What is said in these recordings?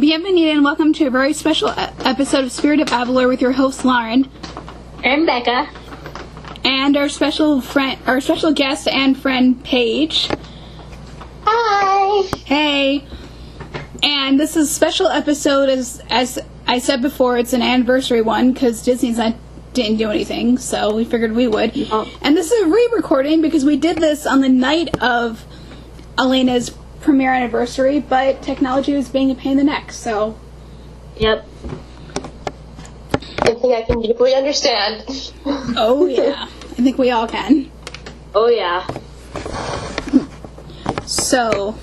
Bienvenue and welcome to a very special episode of Spirit of Avalor with your host Lauren and Becca and our special guest and friend Paige. Hi. Hey. And this is a special episode, as I said before, it's an anniversary one because Disney's didn't do anything, so we figured we would. Oh. And this is a re-recording because we did this on the night of Elena's premiere anniversary, but technology was being a pain in the neck, so. Yep. I think I can deeply understand. Oh, yeah. I think we all can. Oh, yeah. So,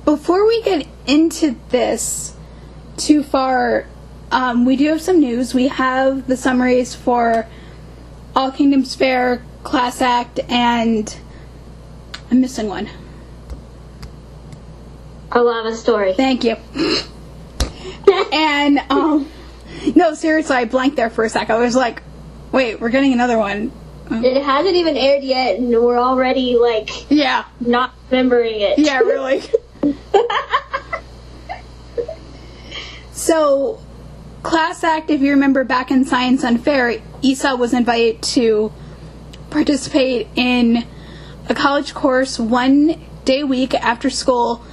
before we get into this too far, we do have some news. We have the summaries for All Kingdoms Fair, Class Act, and I'm missing one. A Lava Story. Thank you. And, no, seriously, I blanked there for a sec. I was like, wait, we're getting another one. It hasn't even aired yet, and we're already, yeah, not remembering it. Yeah, really. So, Class Act, if you remember back in Science Unfair, Issa was invited to participate in a college course 1 day a week after school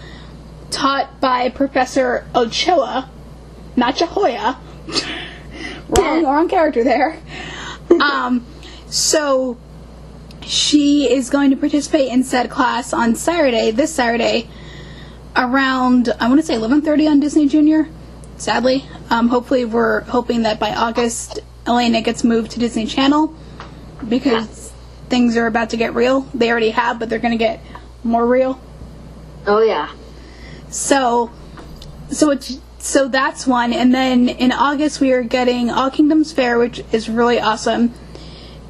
taught by Professor Ochoa, not Chahoya. wrong character there. So she is going to participate in said class on this Saturday, around, I want to say 11:30 on Disney Junior, sadly. Hopefully we're hoping that by August, Elena gets moved to Disney Channel, because things are about to get real. They already have, but they're going to get more real. Oh, yeah. So that's one, and then in August we are getting All Kingdoms Fair, which is really awesome.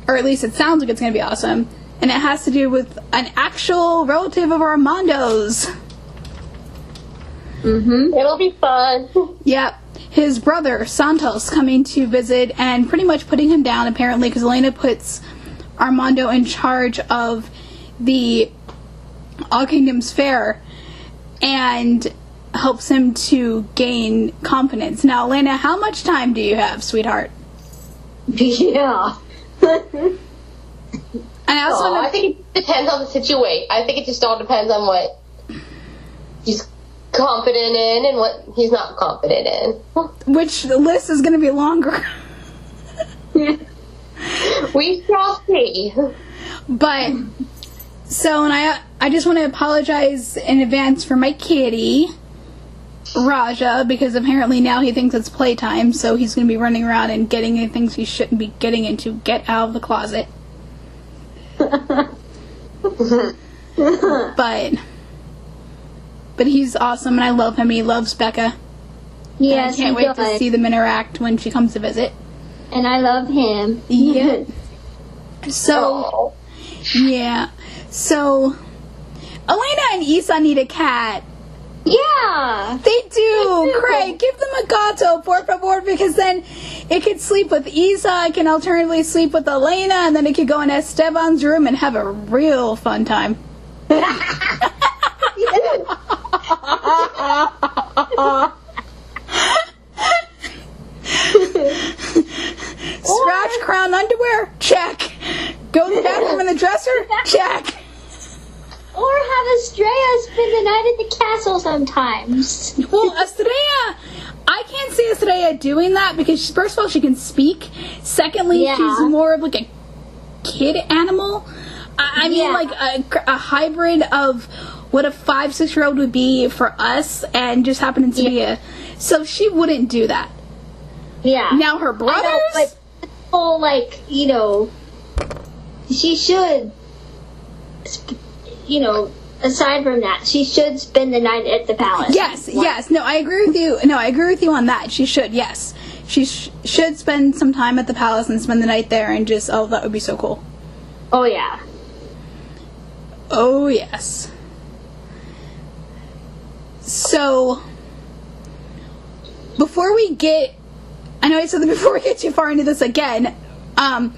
Or at least it sounds like it's going to be awesome. And it has to do with an actual relative of Armando's. Mm-hmm. It'll be fun. Yep. His brother, Santos, coming to visit and pretty much putting him down, apparently, because Elena puts Armando in charge of the All Kingdoms Fair and helps him to gain confidence. Now, Elena, how much time do you have, sweetheart? Yeah. And I think it depends on the situation. I think it just all depends on what he's confident in and what he's not confident in. Which the list is going to be longer. We shall see. But, so, and I just want to apologize in advance for my kitty, Raja, because apparently now he thinks it's playtime, so he's going to be running around and getting into things he shouldn't be getting into. Get out of the closet. But he's awesome, and I love him. He loves Becca. Yes, I can't wait to see them interact when she comes to visit. And I love him. Yeah. So, yeah. So, Elena and Issa need a cat. Yeah. They do. Craig, give them a gato, por favor, because then it could sleep with Issa, it can alternatively sleep with Elena, and then it could go in Esteban's room and have a real fun time. Scratch crown underwear? Check. Go to the bathroom in the dresser? Check. Or have Estrella spend the night at the castle sometimes. Well, Estrella, I can't see Estrella doing that because, first of all, she can speak. Secondly, she's more of like a kid animal. I mean, like a hybrid of what a 5-6-year-old would be for us, and just happening to be so she wouldn't do that. Yeah. Now her brothers, I know, but she should. Aside from that, she should spend the night at the palace. Yes. No, I agree with you. No, I agree with you on that. She should, yes. She should spend some time at the palace and spend the night there and just, that would be so cool. Oh, yeah. Oh, yes. So, before we get too far into this again, I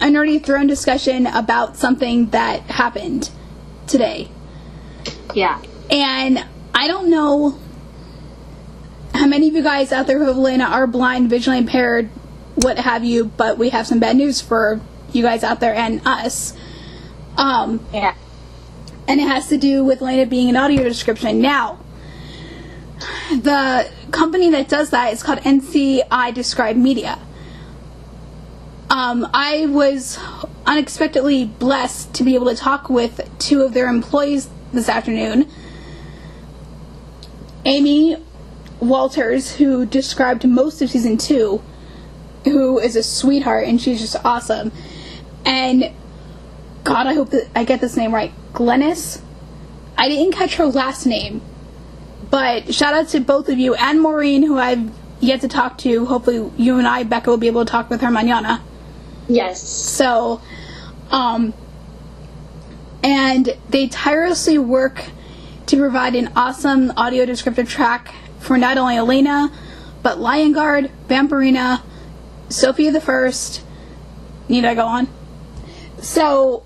a nerdy throne discussion about something that happened today. Yeah. And I don't know how many of you guys out there who have Elena are blind, visually impaired, what have you, but we have some bad news for you guys out there and us. Yeah. And it has to do with Elena being an audio description. Now, the company that does that is called NCI Describe Media. I was unexpectedly blessed to be able to talk with two of their employees this afternoon. Amy Walters, who described most of season 2, who is a sweetheart, and she's just awesome. And, God, I hope that I get this name right, Glennis? I didn't catch her last name, but shout out to both of you, and Maureen, who I've yet to talk to. Hopefully you and I, Becca, will be able to talk with her mañana. Yes. So, and they tirelessly work to provide an awesome audio descriptive track for not only Elena, but Lion Guard, Vampirina, Sophia the First. Need I go on? So,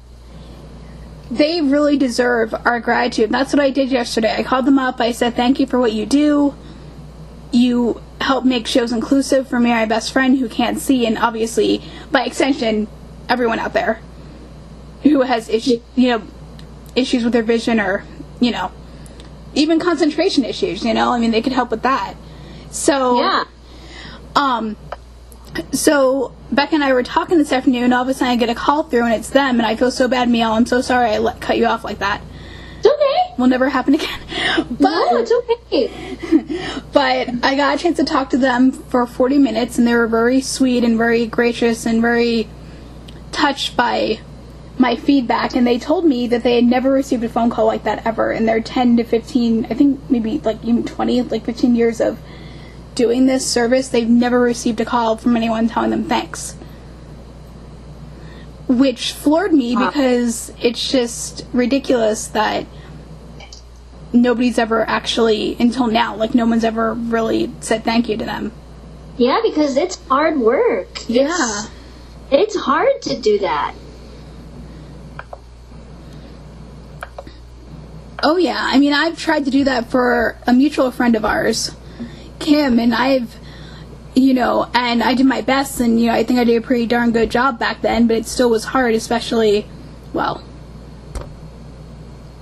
they really deserve our gratitude. And that's what I did yesterday. I called them up. I said, thank you for what you do. You help make shows inclusive for me and my best friend who can't see, and obviously, by extension, everyone out there who has issues with their vision, or, even concentration issues, I mean, they could help with that. So, yeah. So, Becca and I were talking this afternoon, and all of a sudden I get a call through, and it's them, and I feel so bad, Miel. I'm so sorry I cut you off like that. It's okay. Will never happen again. But, No, it's okay. But I got a chance to talk to them for 40 minutes, and they were very sweet and very gracious and very touched by my feedback, and they told me that they had never received a phone call like that ever in their 10 to 15, I think maybe like even 20, like 15 years of doing this service. They've never received a call from anyone telling them thanks. Which floored me, because it's just ridiculous that nobody's ever actually, until now, like no one's ever really said thank you to them. Yeah, because it's hard work. Yeah. It's hard to do that. Oh yeah, I mean, I've tried to do that for a mutual friend of ours, Kim, and and I did my best, and, I think I did a pretty darn good job back then, but it still was hard, especially,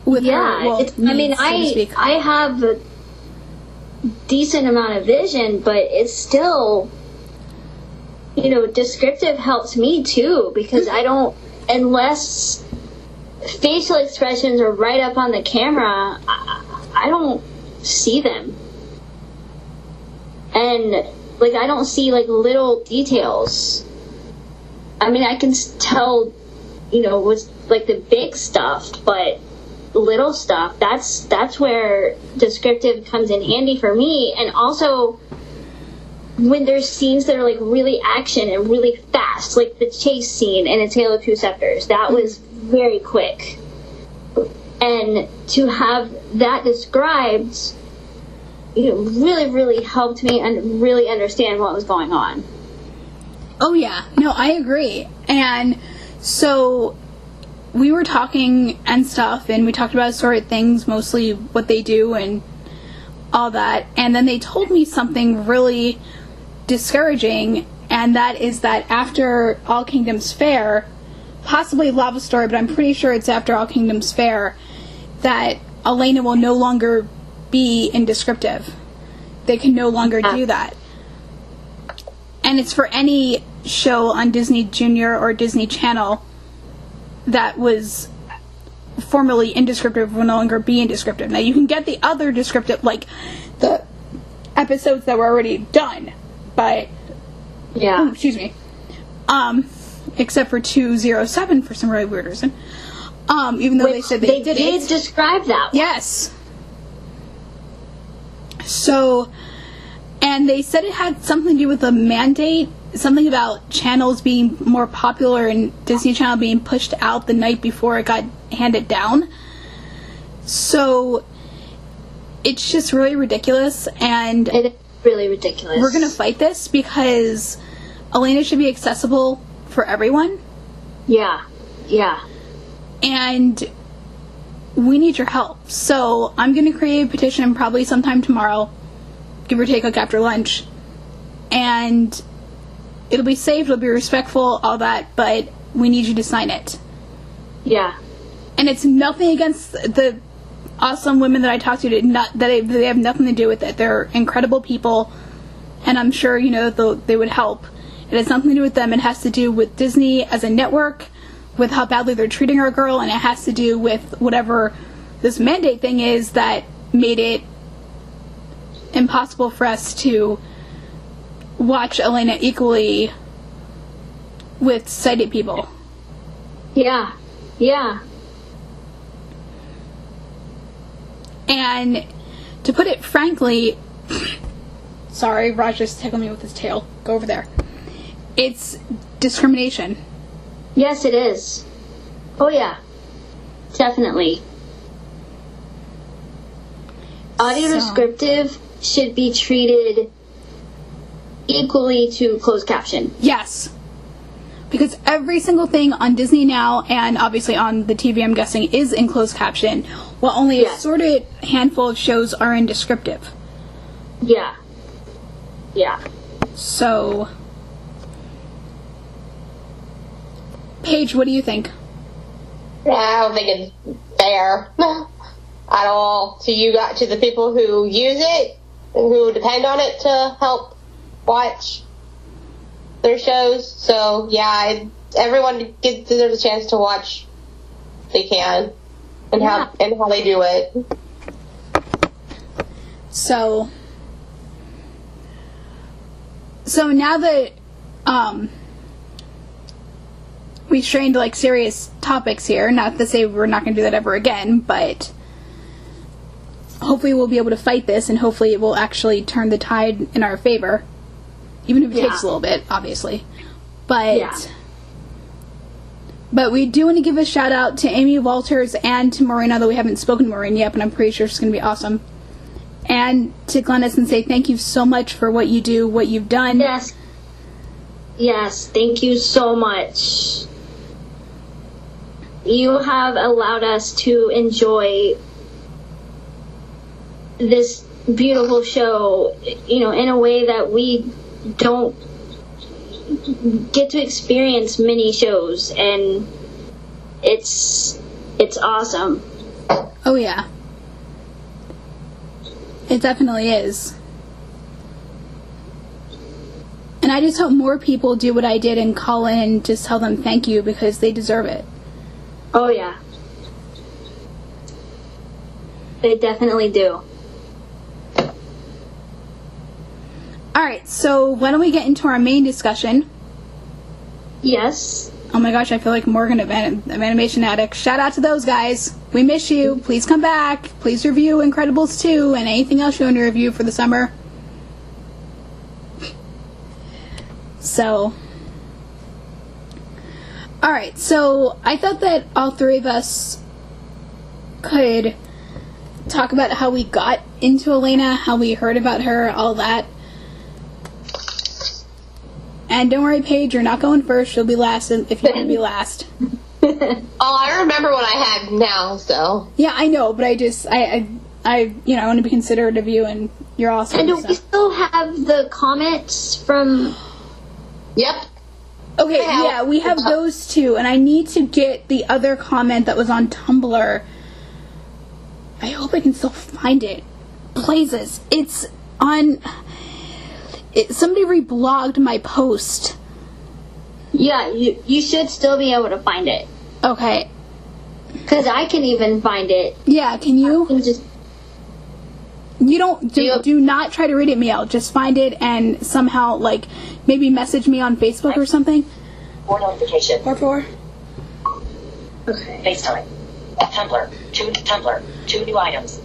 with her, I have a decent amount of vision, but it's still, descriptive helps me too, because I don't, unless facial expressions are right up on the camera, I don't see them. And, I don't see, little details. I mean, I can tell, what's, the big stuff, but little stuff, that's where descriptive comes in handy for me. And also, when there's scenes that are, really action and really fast, like the chase scene in A Tale of Two Scepters, that was very quick. And to have that described, really, really helped me and really understand what was going on. Oh, yeah. No, I agree. And so we were talking and stuff, and we talked about assorted things, mostly what they do and all that. And then they told me something really discouraging, and that is that after All Kingdoms Fair, possibly Lava Story, but I'm pretty sure it's after All Kingdoms Fair, that Elena will no longer be in descriptive. They can no longer do that. And it's for any show on Disney Junior or Disney Channel that was formerly in descriptive will no longer be in descriptive. Now, you can get the other descriptive, like the episodes that were already done, but yeah. Excuse me. Except for 207 for some really weird reason. Even though they said they did it. Describe that one. Yes. So, and they said it had something to do with a mandate, something about channels being more popular and Disney Channel being pushed out the night before it got handed down. So, it's just really ridiculous, and it is really ridiculous. We're going to fight this because Elena should be accessible for everyone. Yeah. Yeah. And we need your help. So I'm going to create a petition probably sometime tomorrow, give or take, like after lunch. And it'll be safe, it'll be respectful, all that, but we need you to sign it. Yeah. And it's nothing against the awesome women that I talked to, they have nothing to do with it. They're incredible people, and I'm sure, that they would help. It has nothing to do with them. It has to do with Disney as a network, with how badly they're treating our girl, and it has to do with whatever this mandate thing is that made it impossible for us to watch Elena equally with sighted people. Yeah. Yeah. And to put it frankly, sorry, Raj just tickled me with his tail. Go over there. It's discrimination. Yes, it is. Oh, yeah. Definitely. Audio descriptive should be treated equally to closed caption. Yes. Because every single thing on Disney Now, and obviously on the TV, I'm guessing, is in closed caption, while only a assorted handful of shows are in descriptive. Yeah. Yeah. So, Paige, what do you think? I don't think it's fair at all to the people who use it and who depend on it to help watch their shows. So yeah, everyone deserves a chance to watch if they can, and how they do it. So now that we strained like serious topics here, not to say we're not going to do that ever again, but hopefully we'll be able to fight this, and hopefully it will actually turn the tide in our favor, even if it takes a little bit, obviously. But we do want to give a shout out to Amy Walters and to Maureen, although we haven't spoken to Maureen yet, but I'm pretty sure she's going to be awesome. And to Glennis, and say thank you so much for what you do, what you've done. Yes. Yes, thank you so much. You have allowed us to enjoy this beautiful show, in a way that we don't get to experience many shows, and it's awesome. Oh yeah. It definitely is. And I just hope more people do what I did and call in and just tell them thank you, because they deserve it. Oh yeah. They definitely do. Alright, so why don't we get into our main discussion? Yes. Oh my gosh, I feel like Morgan of Animation Addict. Shout out to those guys. We miss you. Please come back. Please review Incredibles 2 and anything else you want to review for the summer. So, alright, so I thought that all three of us could talk about how we got into Elena, how we heard about her, all that. And don't worry, Paige, you're not going first. You'll be last if you want to be last. Oh, I remember what I had now, so. Yeah, I know, but I want to be considerate of you, and you're awesome. And do we still have the comments from... Yep. Okay, yeah, we have those two, and I need to get the other comment that was on Tumblr. I hope I can still find it. Blazes. It's on... somebody reblogged my post. Yeah, you should still be able to find it. Okay. Because I can even find it. Yeah, can you? I can just... Do not try to read it me out. Just find it and somehow, maybe message me on Facebook or something. 4 notification. Or Okay. FaceTime. Tumblr. 2 new items.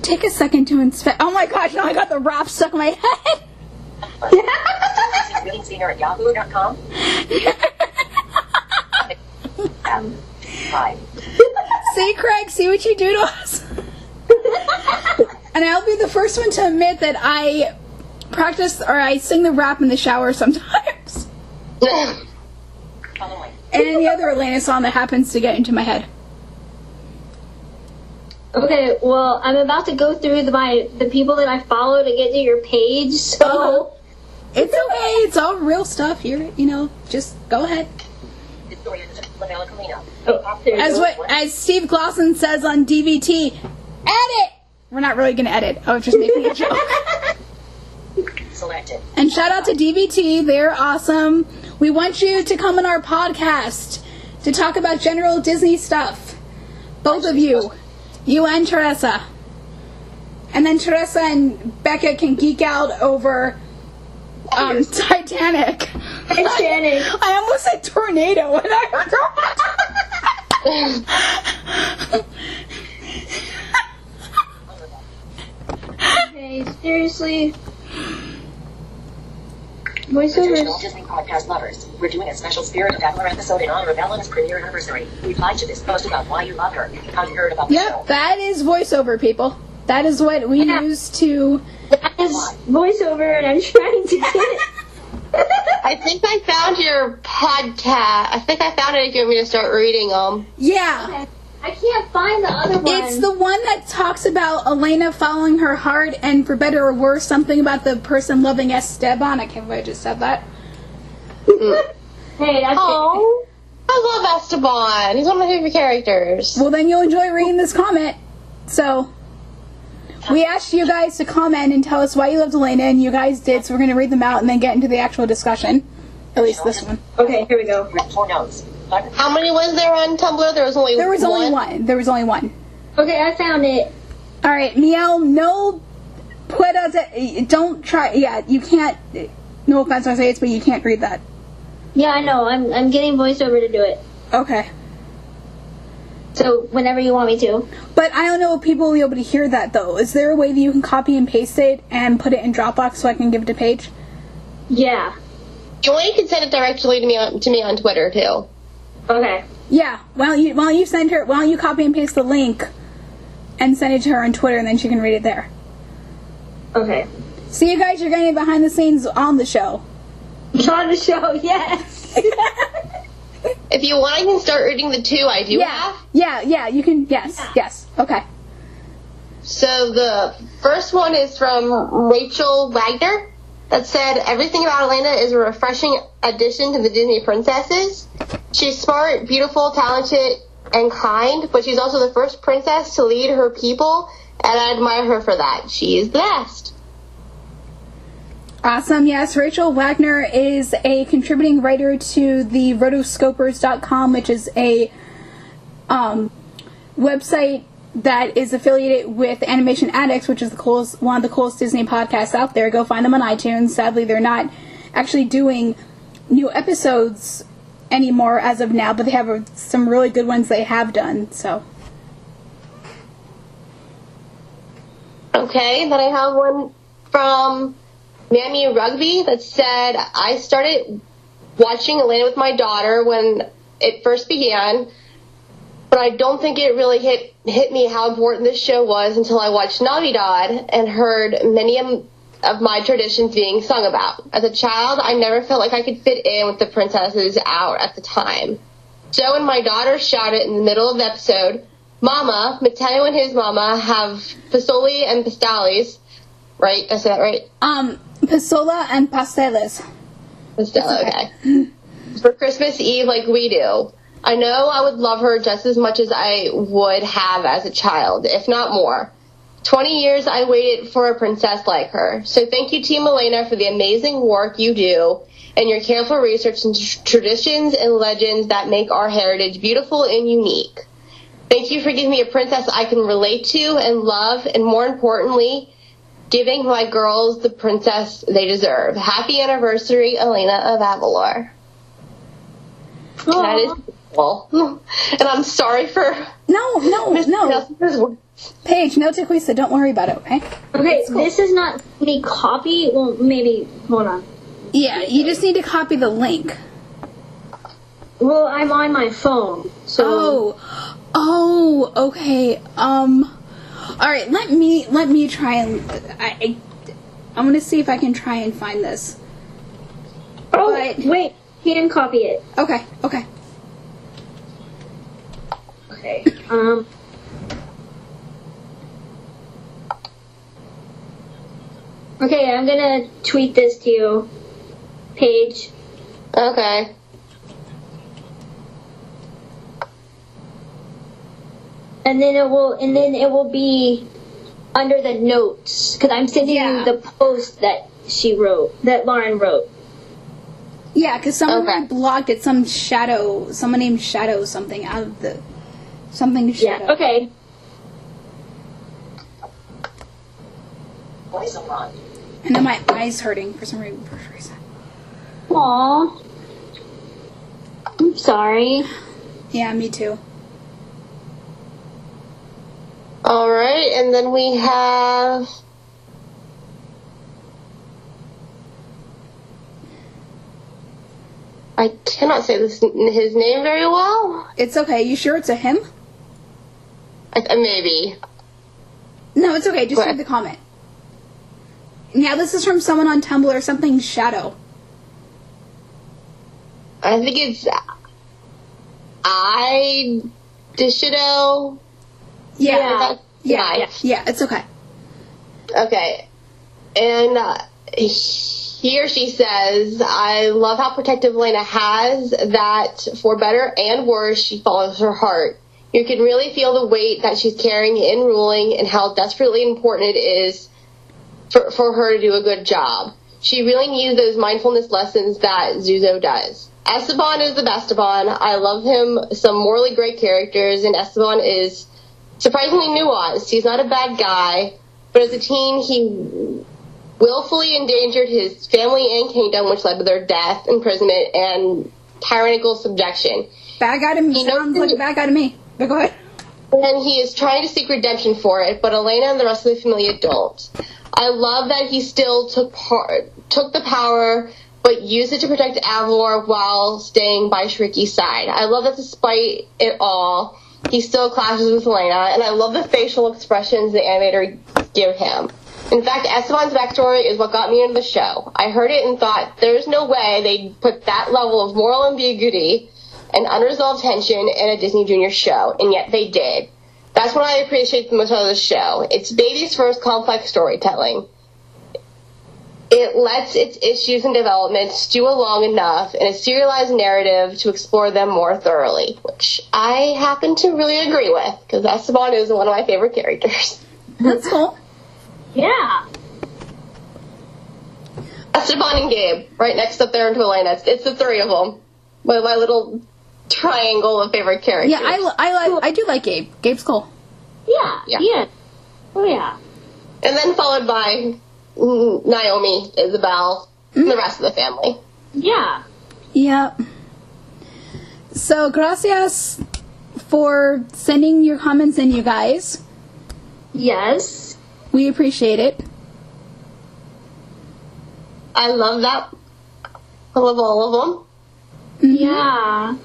Take a second to inspect. Oh my gosh, now I got the wrap stuck in my head. Reading senior at yahoo.com. 5. See, Craig, see what you do to us? And I'll be the first one to admit that I practice, or I sing the rap in the shower sometimes. and any other Elena song that happens to get into my head. Okay, well, I'm about to go through the people that I follow to get to your page, so... It's okay. It's all real stuff. Just go ahead. As Steve Glosson says on DVT, edit! We're not really going to edit. I was just making a joke. Selected. And shout out to DVT. They're awesome. We want you to come on our podcast to talk about general Disney stuff. Both of you. You and Teresa. And then Teresa and Becca can geek out over Titanic. I almost said tornado when I heard Okay, seriously. Additional Disney podcast lovers, we're doing a special Spirit of Avalor episode in honor of Elena's premiere anniversary. Reply to this post about why you love her, how you heard about the show. Yep, that is voiceover, people. That is what we use to... That is voiceover, and I'm trying to get it. I think I found your podcast. I think I found it if you want me to start reading them. Yeah. Okay. I can't find the other one. It's the one that talks about Elena following her heart and, for better or worse, something about the person loving Esteban. I can't believe I just said that. Hey, that's Oh, I love Esteban. He's one of my favorite characters. Well, then you'll enjoy reading this comment. So, we asked you guys to comment and tell us why you loved Elena, and you guys did, so we're going to read them out and then get into the actual discussion. At least this one. Okay, here we go. Written 4 notes. Button. How many was there on Tumblr? There was only one. There was only one. Okay, I found it. Alright, Miel, no don't try, you can't, no offense when I say it, but you can't read that. Yeah, I know. I'm getting voiceover to do it. Okay. So, whenever you want me to. But I don't know if people will be able to hear that, though. Is there a way that you can copy and paste it and put it in Dropbox so I can give it to Paige? Yeah. You can send it directly to me on Twitter, too. Okay. Yeah. Why don't you copy and paste the link and send it to her on Twitter, and then she can read it there. Okay. So you guys are getting behind the scenes on the show. On the show, yes. If you want, I can start reading the 2 I do have. Yeah, you can, yes. Okay. So the first one is from Rachel Wagner that said, everything about Elena is a refreshing addition to the Disney princesses. She's smart, beautiful, talented, and kind, but she's also the first princess to lead her people, and I admire her for that. She is the best. Awesome. Yes, Rachel Wagner is a contributing writer to the rotoscopers.com, which is a website that is affiliated with Animation Addicts, which is one of the coolest Disney podcasts out there. Go find them on iTunes. Sadly, they're not actually doing new episodes anymore as of now, but they have some really good ones they have done. So. Okay, then I have one from Mammy Rugby that said, I started watching Elena with my daughter when it first began, but I don't think it really hit me how important this show was until I watched Navidad and heard many of my traditions being sung about. As a child, I never felt like I could fit in with the princesses out at the time. Joe and my daughter shouted in the middle of the episode, Mama, Matteo and his mama have Pasoli and Pastales. Right? I said that right? Pistola and pasteles. Pastela, okay. For Christmas Eve like we do. I know I would love her just as much as I would have as a child, if not more. 20 years I waited for a princess like her. So thank you, Team Elena, for the amazing work you do and your careful research into traditions and legends that make our heritage beautiful and unique. Thank you for giving me a princess I can relate to and love, and more importantly, giving my girls the princess they deserve. Happy anniversary, Elena of Avalor. That is cool. And I'm sorry for... No. Paige, no Tequisa, don't worry about it, okay? Okay, cool. This is not me copy. Well, maybe, hold on. Yeah, you just need to copy the link. Well, I'm on my phone, so... Oh, okay. Alright, let me try and... I'm gonna see if I can try and find this. Oh, wait, can copy it. Okay. Okay. Okay, I'm gonna tweet this to you, Paige. Okay. And then it will be under the notes, because I'm sending you the post that she wrote, that Lauren wrote. Yeah, because someone blocked it. Someone named Shadow something out of the something Shadow. Yeah. Okay. Voice on. And then my eyes hurting for some reason. Aww. I'm sorry. Yeah, me too. All right, and then we have. I cannot say his name very well. It's okay. You sure it's a him? Maybe. No, it's okay. Just read the comment. Yeah, this is from someone on Tumblr, something Shadow. I think it's Dishido. Yeah, it's okay. Okay. And he or she says, I love how protective Elena has, that for better and worse, she follows her heart. You can really feel the weight that she's carrying in ruling and how desperately important it is for her to do a good job. She really needs those mindfulness lessons that Zuzo does. Esteban is the best Esteban. I love him, some morally great characters, and Esteban is surprisingly nuanced. He's not a bad guy, but as a teen, he willfully endangered his family and kingdom, which led to their death, imprisonment, and tyrannical subjection. Bad guy to me. Sounds like a bad guy to me. But go ahead. And he is trying to seek redemption for it, but Elena and the rest of the family don't. I love that he still took the power, but used it to protect Avalor while staying by Shriki's side. I love that despite it all, he still clashes with Elena, and I love the facial expressions the animator give him. In fact, Esteban's backstory is what got me into the show. I heard it and thought, there's no way they'd put that level of moral ambiguity and unresolved tension in a Disney Junior show, and yet they did. That's what I appreciate the most out of the show. It's baby's first complex storytelling. It lets its issues and developments stew along enough in a serialized narrative to explore them more thoroughly, which I happen to really agree with, because Esteban is one of my favorite characters. That's cool. Yeah. Esteban and Gabe, right next up there into Elena. It's the three of them. My little triangle of favorite characters. Yeah, I do like Gabe. Gabe's cool. Yeah. Oh, yeah. And then followed by Naomi, Isabel, and the rest of the family. Yeah. Yep. So, gracias for sending your comments in, you guys. Yes. We appreciate it. I love that. I love all of them. Mm-hmm. Yeah.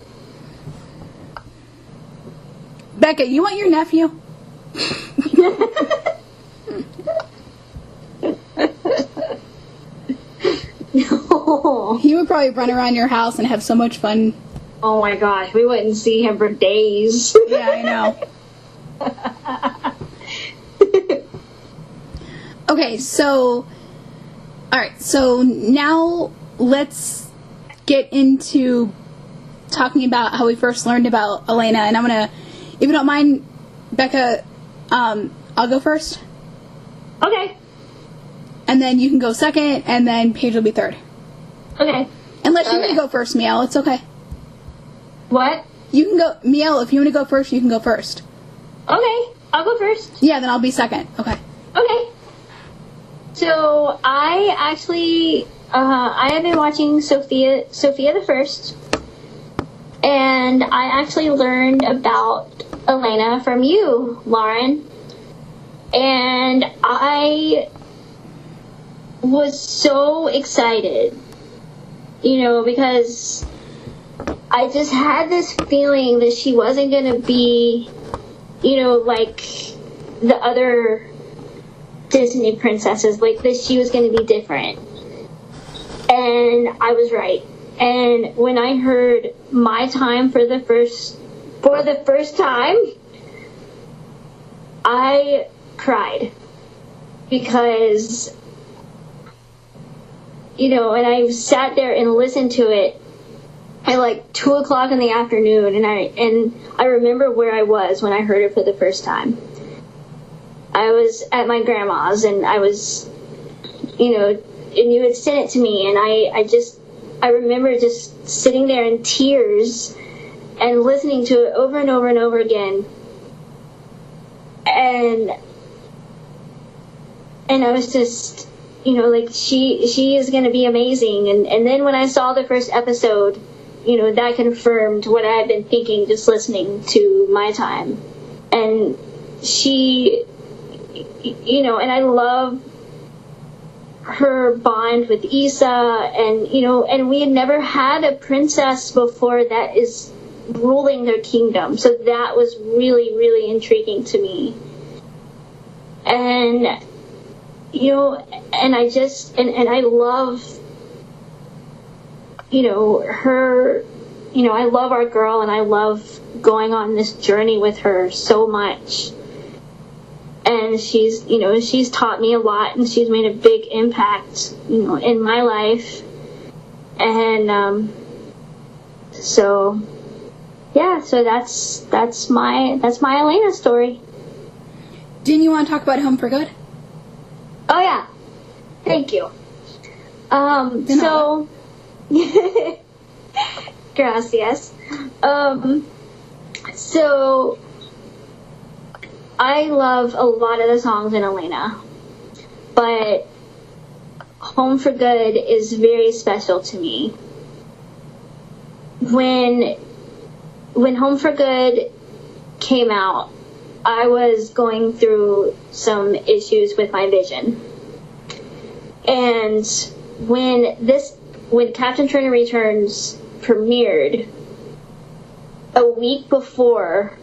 Becca, you want your nephew? No. He would probably run around your house and have so much fun. Oh my gosh, we wouldn't see him for days. Yeah, I know. Okay, so... Alright, so now let's get into talking about how we first learned about Elena. And I'm going to, if you don't mind, Becca, I'll go first. Okay. And then you can go second, and then Paige will be third. Okay. Unless you want to go first, Miel, it's okay. What? You can go, Miel, if you want to go first, you can go first. Okay, I'll go first. Yeah, then I'll be second. Okay. Okay. So, I actually, I have been watching Sophia the First, and I actually learned about Elena from you, Lauren, and I was so excited, because I just had this feeling that she wasn't going to be, like the other Disney princesses, like that she was going to be different. And I was right. And when I heard My Time for the first for the first time, I cried because, and I sat there and listened to it at like 2 o'clock in the afternoon, and I remember where I was when I heard it for the first time. I was at my grandma's, and I was, and you had sent it to me, and I remember just sitting there in tears and listening to it over and over and over again. And I was just, like, she is going to be amazing. And then when I saw the first episode, that confirmed what I had been thinking just listening to My Time. And she, and I love her bond with Issa, and we had never had a princess before that is ruling their kingdom, so that was really, really intriguing to me. And and I just and I love her, I love our girl, and I love going on this journey with her so much. And she's taught me a lot, and she's made a big impact, in my life. And so that's my Elena story. Didn't you want to talk about Home for Good? Oh yeah, thank you. So gracias. So I love a lot of the songs in Elena, but Home for Good is very special to me. When Home for Good came out, I was going through some issues with my vision. And when Captain Turner Returns premiered, a week before,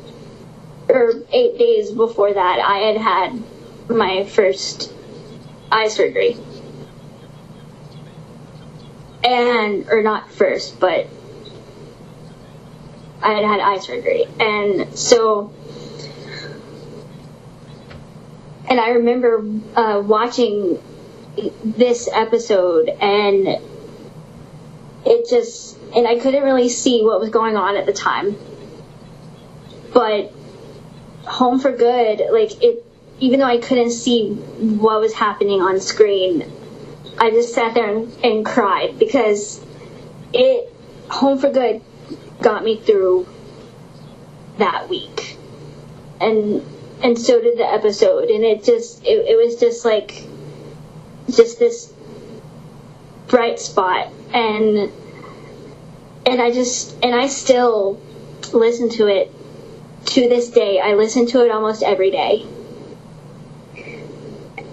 or 8 days before that, I had my first eye surgery. Or not first, but I had eye surgery. And so, and I remember watching this episode, and and I couldn't really see what was going on at the time. But Home for Good, even though I couldn't see what was happening on screen, I just sat there and cried, because Home for Good got me through that week. And so did the episode. And it was just this bright spot. And I still listen to it to this day. I listen to it almost every day.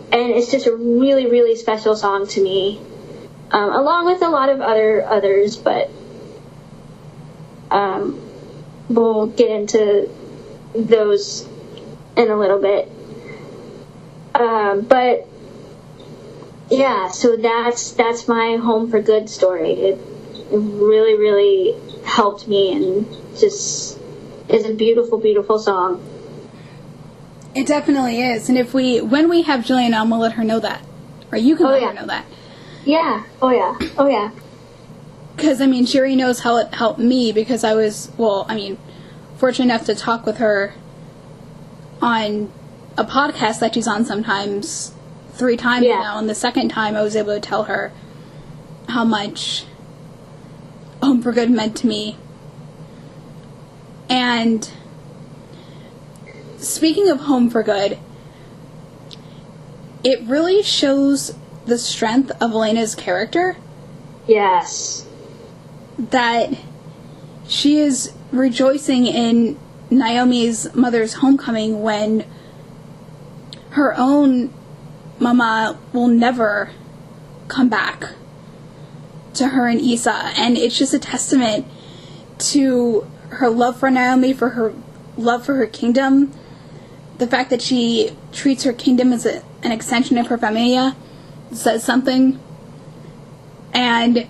And it's just a really, really special song to me, along with a lot of others, but we'll get into those in a little bit. But yeah, so that's my Home for Good story. It really, really helped me, and just is a beautiful, beautiful song. It definitely is. And when we have Jillian on, we'll let her know that. Or you can let her know that. Yeah. Oh, yeah. Oh, yeah. Because, she already knows how it helped me, because I was, fortunate enough to talk with her on a podcast that she's on sometimes 3 times now. And the second time I was able to tell her how much Home for Good meant to me. And speaking of Home for Good, it really shows the strength of Elena's character. Yes. That she is rejoicing in Naomi's mother's homecoming when her own mama will never come back to her and Issa. And it's just a testament to her love for Naomi, for her love for her kingdom, the fact that she treats her kingdom as an extension of her familia says something. And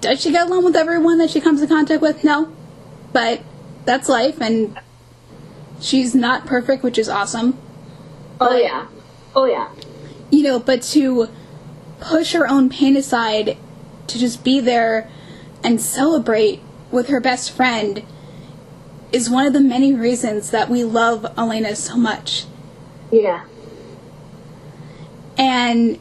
does she get along with everyone that she comes in contact with? No. But that's life, and she's not perfect, which is awesome. Oh, yeah. Oh, yeah. You know, but to push her own pain aside to just be there and celebrate with her best friend is one of the many reasons that we love Elena so much. Yeah. And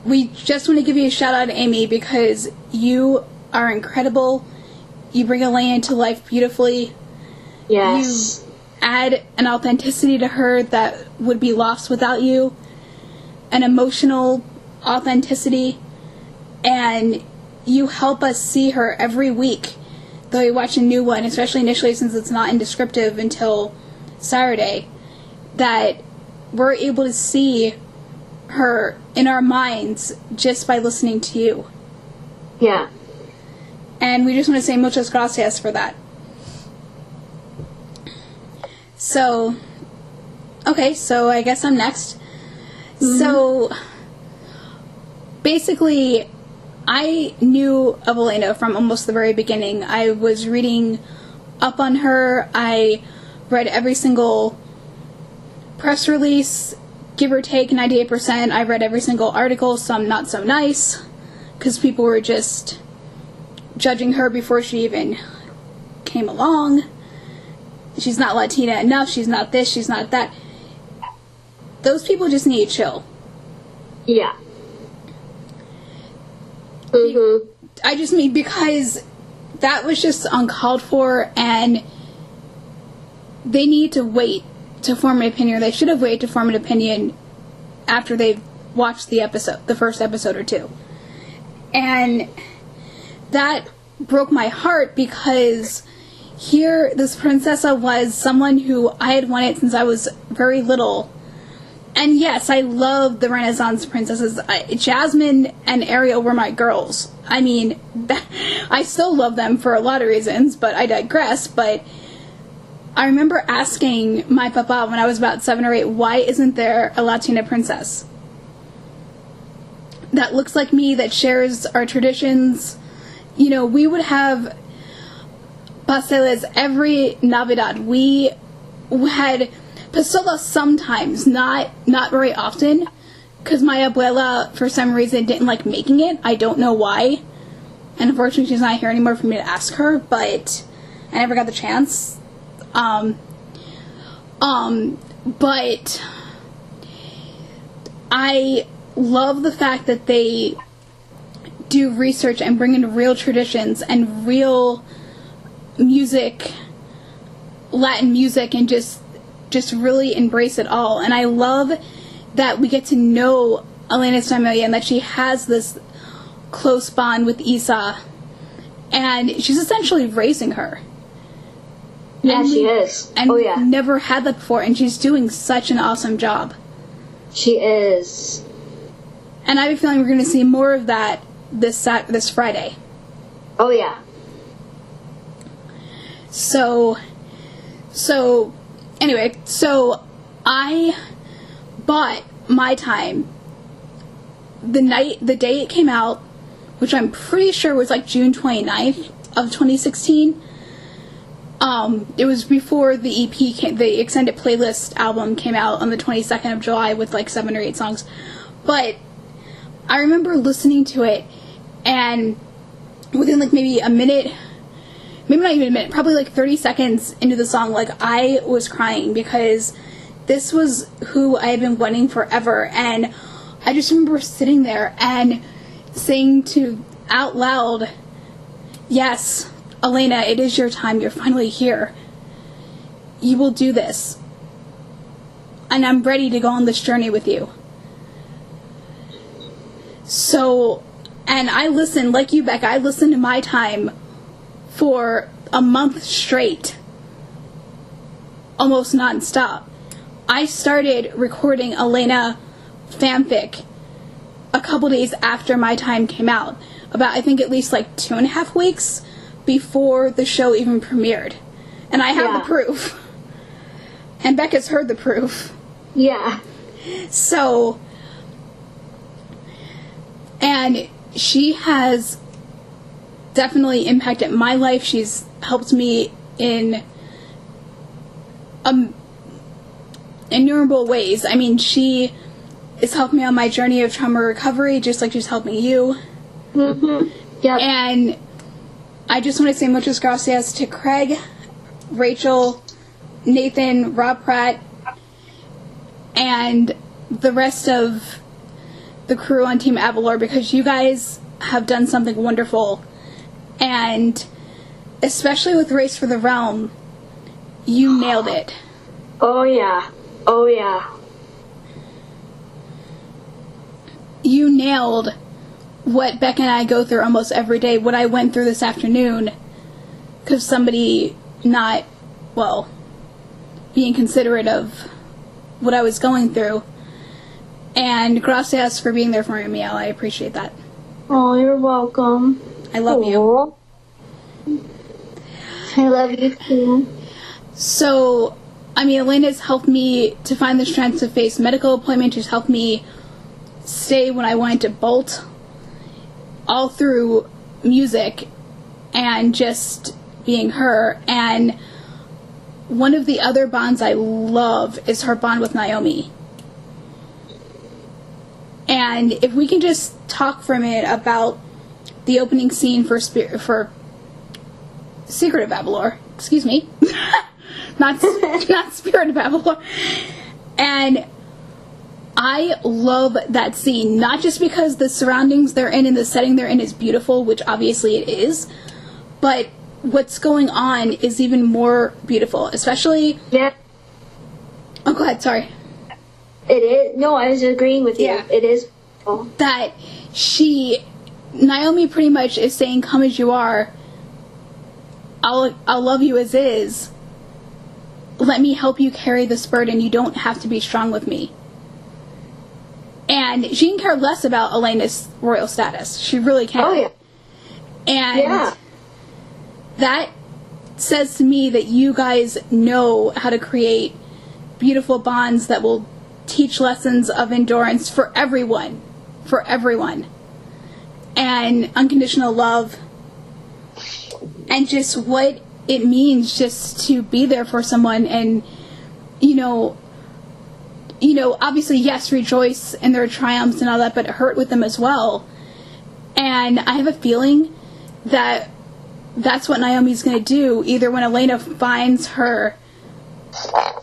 we just want to give you a shout out, Amy, because you are incredible. You bring Elena to life beautifully. Yes. You add an authenticity to her that would be lost without you. An emotional authenticity. And you help us see her every week, though we watch a new one, especially initially since it's not in descriptive until Saturday, that we're able to see her in our minds just by listening to you. Yeah. And we just want to say muchas gracias for that. So, okay, so I guess I'm next. Mm-hmm. So, basically, I knew of Elena from almost the very beginning. I was reading up on her. I read every single press release, give or take 98%. I read every single article, some not so nice, because people were just judging her before she even came along. She's not Latina enough, she's not this, she's not that. Those people just need to chill. Yeah. Mm-hmm. I just mean because that was just uncalled for, and they need to wait to form an opinion. They should have waited to form an opinion after they've watched the episode, the first episode or two. And that broke my heart because here this princessa was someone who I had wanted since I was very little. And yes, I love the Renaissance princesses. Jasmine and Ariel were my girls. I mean, I still love them for a lot of reasons, but I digress. But I remember asking my papa when I was about 7 or 8, why isn't there a Latina princess that looks like me, that shares our traditions? You know, we would have pasteles every Navidad. We had pasteles sometimes, not very often, because my abuela, for some reason, didn't like making it. I don't know why. And unfortunately, she's not here anymore for me to ask her, but I never got the chance. But I love the fact that they do research and bring in real traditions and real music, Latin music, and just really embrace it all. And I love that we get to know Elena's familia and that she has this close bond with Isa, and she's essentially raising her. Yeah, she is. And oh, yeah. Never had that before, and she's doing such an awesome job. She is. And I have a feeling we're going to see more of that this Friday. Oh, yeah. So anyway, so I bought My Time the day it came out, which I'm pretty sure was like June 29th of 2016. It was before the EP the extended playlist album came out on the 22nd of July with like 7 or 8 songs. But I remember listening to it, and within like maybe a minute, maybe not even a minute, probably like 30 seconds into the song, like I was crying because this was who I had been wanting forever. And I just remember sitting there and saying out loud, yes, Elena, it is your time. You're finally here. You will do this. And I'm ready to go on this journey with you. So, and I listened, like you, Becca, I listened to My Time for a month straight. Almost non-stop. I started recording Elena fanfic a couple days after My Time came out. About, I think, at least like 2.5 weeks before the show even premiered. And I have the proof. And Becca's heard the proof. Yeah. So, and she has definitely impacted my life. She's helped me in innumerable ways. I mean, she has helped me on my journey of trauma recovery, just like she's helping you. Mm-hmm. Yep. And I just want to say muchas gracias to Craig, Rachel, Nathan, Rob Pratt, and the rest of the crew on Team Avalor, because you guys have done something wonderful. And especially with Race for the Realm, you nailed it. Oh, yeah. Oh, yeah. You nailed what Becca and I go through almost every day, what I went through this afternoon, because somebody not, well, being considerate of what I was going through. And gracias for being there for me, Miel. I appreciate that. Oh, you're welcome. I love you. I love you too. So, I mean, Elena's helped me to find the strength to face medical appointments. She's helped me stay when I wanted to bolt, all through music and just being her. And one of the other bonds I love is her bond with Naomi. And if we can just talk for a minute about the opening scene for Secret of Avalor, excuse me, not Spirit of Avalor. And I love that scene, not just because the surroundings they're in and the setting they're in is beautiful, which obviously it is, but what's going on is even more beautiful, especially... Yeah. Oh, go ahead, sorry. It is. No, I was agreeing with you. Yeah. It is. That Naomi pretty much is saying, come as you are, I'll love you as is, let me help you carry this burden, you don't have to be strong with me. And she can care less about Elena's royal status. She really can. Oh, yeah. And that says to me that you guys know how to create beautiful bonds that will teach lessons of endurance for everyone. For everyone. And unconditional love. And just what it means just to be there for someone and, obviously, yes, rejoice in their triumphs and all that, but hurt with them as well. And I have a feeling that that's what Naomi's going to do, either when Elena finds her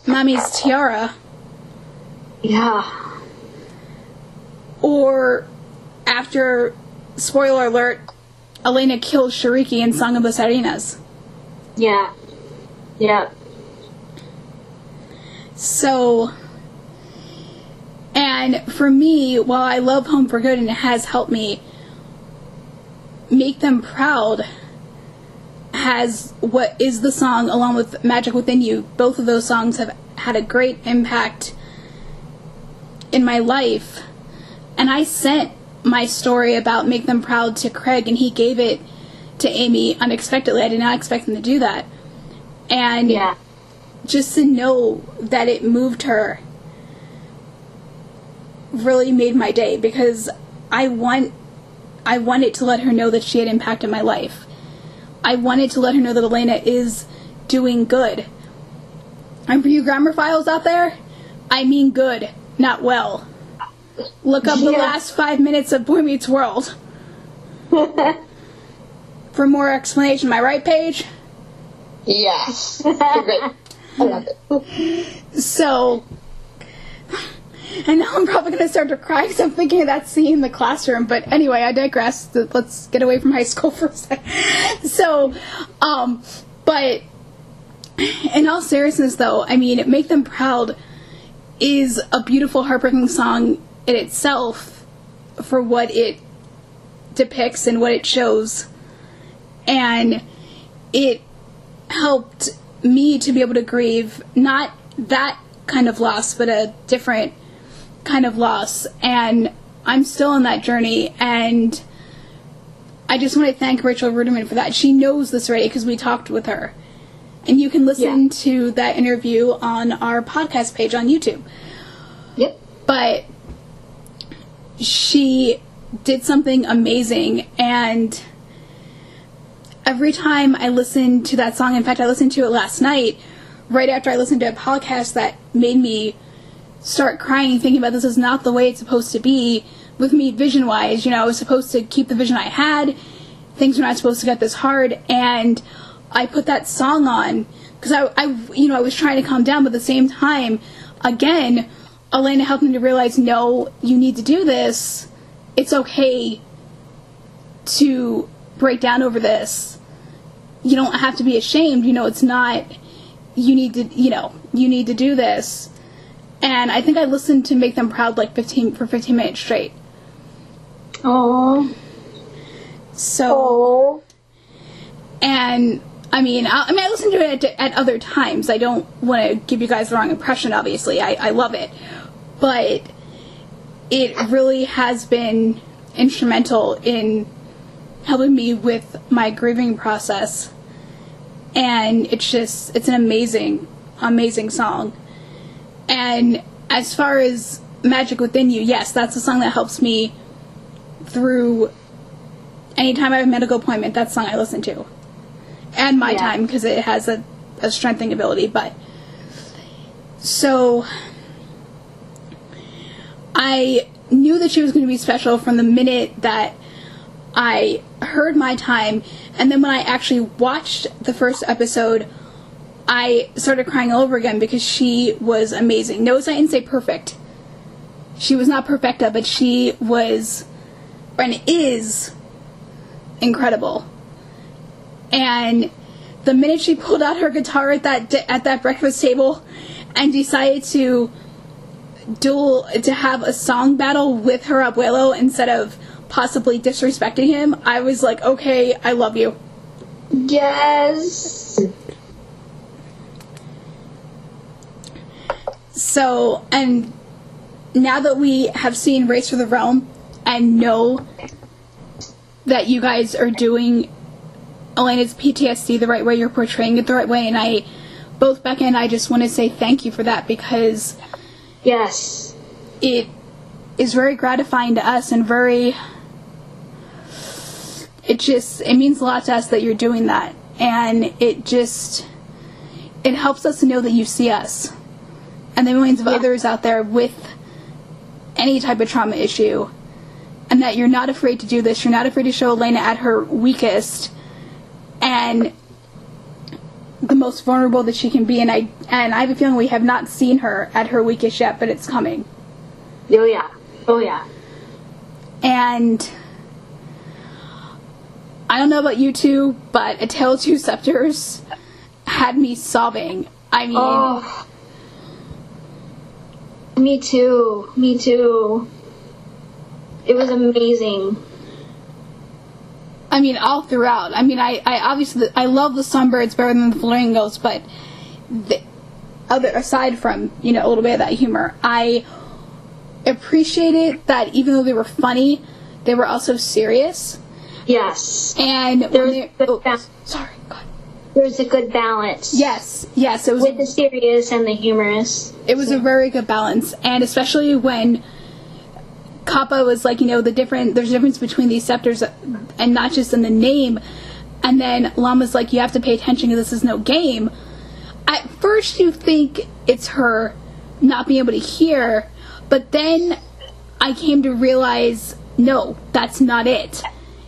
mommy's tiara. Yeah. Or after, spoiler alert, Elena kills Shariki in Song of the Sirenas. Yeah. Yeah. So, and for me, while I love Home for Good and it has helped me, Make Them Proud has what is the song along with Magic Within You. Both of those songs have had a great impact in my life. And I sent my story about Make Them Proud to Craig, and he gave it to Amy unexpectedly. I did not expect him to do that. And just to know that it moved her really made my day, because I wanted to let her know that she had impacted my life. I wanted to let her know that Elena is doing good. And for you grammar files out there, I mean good, not well. Look up the last 5 minutes of Boy Meets World for more explanation. Am I right, Paige? Yes. Great. I love it. So, and now I'm probably going to start to cry because I'm thinking of that scene in the classroom. But anyway, I digress. Let's get away from high school for a second. So, but in all seriousness, though, I mean, Make Them Proud is a beautiful, heartbreaking song in itself for what it depicts and what it shows. And it helped me to be able to grieve not that kind of loss, but a different kind of loss. And I'm still on that journey, and I just want to thank Rachel Ruderman for that. She knows this already because we talked with her. And you can listen to that interview on our podcast page on YouTube. Yep. But she did something amazing, and every time I listen to that song, in fact, I listened to it last night, right after I listened to a podcast that made me start crying, thinking about this is not the way it's supposed to be with me vision-wise. You know, I was supposed to keep the vision I had. Things were not supposed to get this hard. And I put that song on because I was trying to calm down, but at the same time, again, Elena helped me to realize, no, you need to do this. It's okay to break down over this. You don't have to be ashamed. You know, it's not, you need to do this. And I think I listened to Make Them Proud like 15 minutes straight. Aww. So, and I mean, I listened to it at other times. I don't want to give you guys the wrong impression, obviously. I love it. But it really has been instrumental in helping me with my grieving process. And it's an amazing, amazing song. And as far as Magic Within You, yes, that's a song that helps me through anytime I have a medical appointment. That's the song I listen to. And my time, because it has a strengthening ability. But, so, I knew that she was going to be special from the minute that I heard My Time. And then when I actually watched the first episode, I started crying all over again because she was amazing. Notice I didn't say perfect. She was not perfecta, but she was, and is, incredible. And the minute she pulled out her guitar at that breakfast table and decided to have a song battle with her abuelo instead of possibly disrespecting him, I was like, okay, I love you. Yes. So, and now that we have seen Race for the Realm and know that you guys are doing Elena's PTSD the right way, you're portraying it the right way, and both Becca and I just want to say thank you for that, because yes, it is very gratifying to us and it means a lot to us that you're doing that, and it helps us to know that you see us and the millions of others out there with any type of trauma issue, and that you're not afraid to do this. You're not afraid to show Elena at her weakest and the most vulnerable that she can be, and I have a feeling we have not seen her at her weakest yet, but it's coming. Oh yeah. And I don't know about you two, but A Tale of Two Scepters had me sobbing. I mean, oh. Me too. It was amazing. I mean, all throughout. I mean, I obviously, I love the Sunbirds better than the Flamingos, but aside from, a little bit of that humor, I appreciated that even though they were funny, they were also serious. Yes. And sorry, God. There's a good balance. Yes, it was with the serious and the humorous. It was a very good balance, and especially when Kappa was like, there's a difference between these scepters, and not just in the name. And then Llama's like, you have to pay attention because this is no game. At first you think it's her not being able to hear, but then I came to realize, no, that's not it.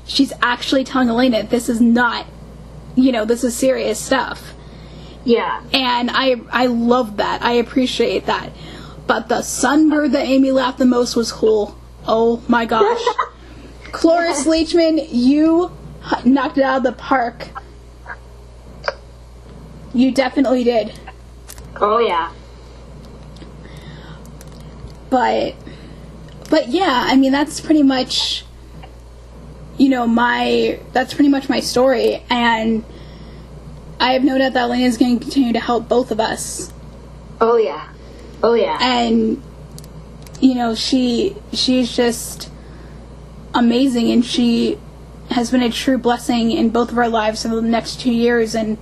She's actually telling Elena, this is not, this is serious stuff. Yeah. And I love that. I appreciate that. But the Sunbird that made me laugh the most was Cool. Oh my gosh. Cloris Leachman, you knocked it out of the park. You definitely did. Oh yeah. But yeah, I mean, that's pretty much, that's pretty much my story, and I have no doubt that Elena is going to continue to help both of us. Oh yeah. And, she's just amazing, and she has been a true blessing in both of our lives for the next 2 years, and,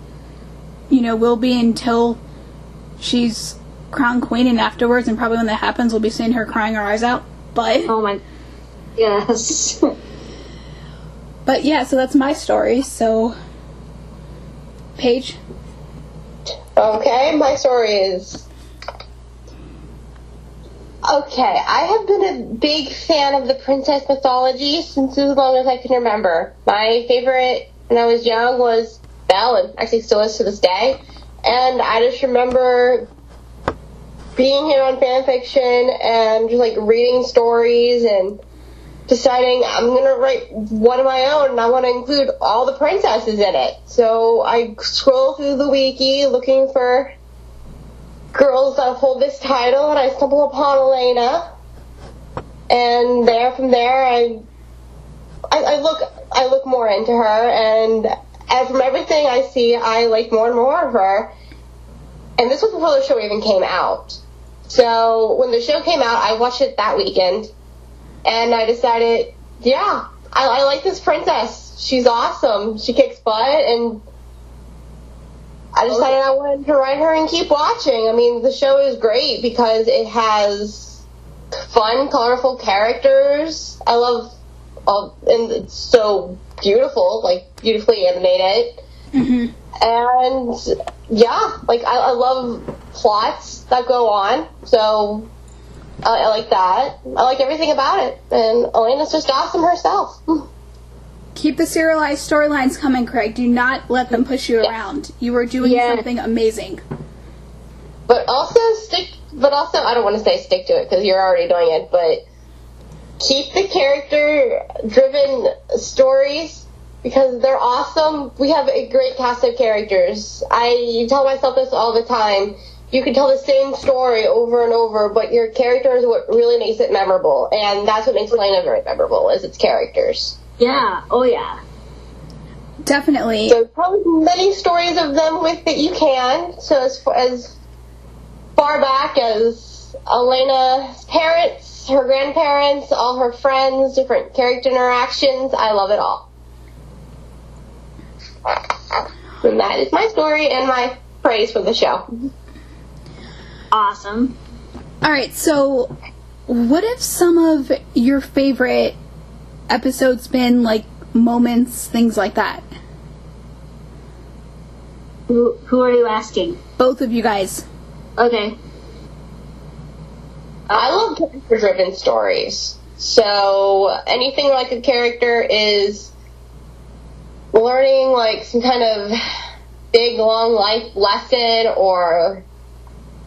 will be until she's crowned queen, and afterwards, and probably when that happens, we'll be seeing her crying her eyes out, but... Oh my... Yes. But yeah, so that's my story, so... Paige? Okay, my story is... Okay, I have been a big fan of the princess mythology since as long as I can remember. My favorite when I was young was Belle, and actually still is to this day. And I just remember being here on fanfiction and just like reading stories and deciding I'm going to write one of my own and I want to include all the princesses in it. So I scroll through the wiki looking for girls that hold this title and I stumble upon Elena. And from there I look more into her, and from everything I see I like more and more of her. And this was before the show even came out. So when the show came out, I watched it that weekend. And I decided, yeah, I like this princess. She's awesome. She kicks butt. And I decided I wanted to write her and keep watching. I mean, the show is great because it has fun, colorful characters. I love, and it's so beautiful, like beautifully animated. Mm-hmm. And yeah, like I love plots that go on. So I like that. I like everything about it. And Elena's just awesome herself. Keep the serialized storylines coming, Craig. Do not let them push you around. You are doing something amazing. But also, I don't want to say stick to it because you're already doing it, but keep the character-driven stories because they're awesome. We have a great cast of characters. I tell myself this all the time. You can tell the same story over and over, but your character is what really makes it memorable. And that's what makes Elena very memorable, is its characters. Yeah. Oh, yeah. Definitely. So probably many stories of them with that you can. So as far back as Elena's parents, her grandparents, all her friends, different character interactions, I love it all. And that is my story and my praise for the show. Awesome. Alright, so what if some of your favorite episodes been, like, moments, things like that? Who are you asking? Both of you guys. Okay. I love character-driven stories. So anything like a character is learning, like, some kind of big, long life lesson or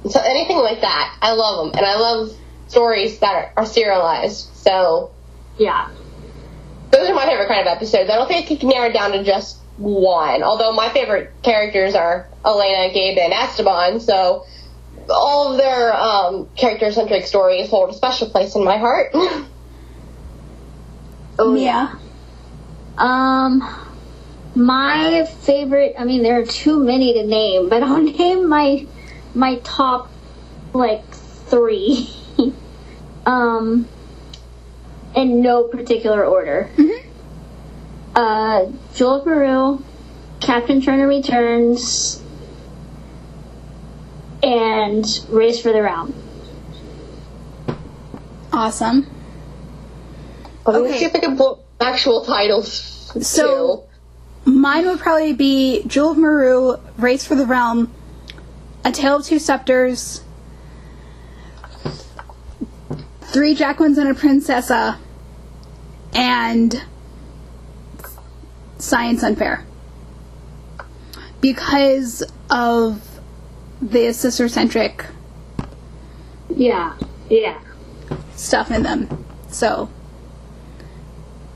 so anything like that. I love them. And I love stories that are serialized. So, yeah. Those are my favorite kind of episodes. I don't think I can narrow it down to just one. Although my favorite characters are Elena, Gabe, and Esteban. So all of their character-centric stories hold a special place in my heart. Oh, yeah. My favorite, I mean, there are too many to name, but I'll name my top, like, 3. In no particular order. Mm-hmm. Jules Maru, Captain Turner Returns, and Race for the Realm. Awesome. Let's see if I can pull actual titles. So, mine would probably be Jewel of Maru, Race for the Realm, A Tale of Two Scepters, 3 Jacquelines and a Princessa, and Science Unfair. Because of the sister-centric Yeah. stuff in them. So.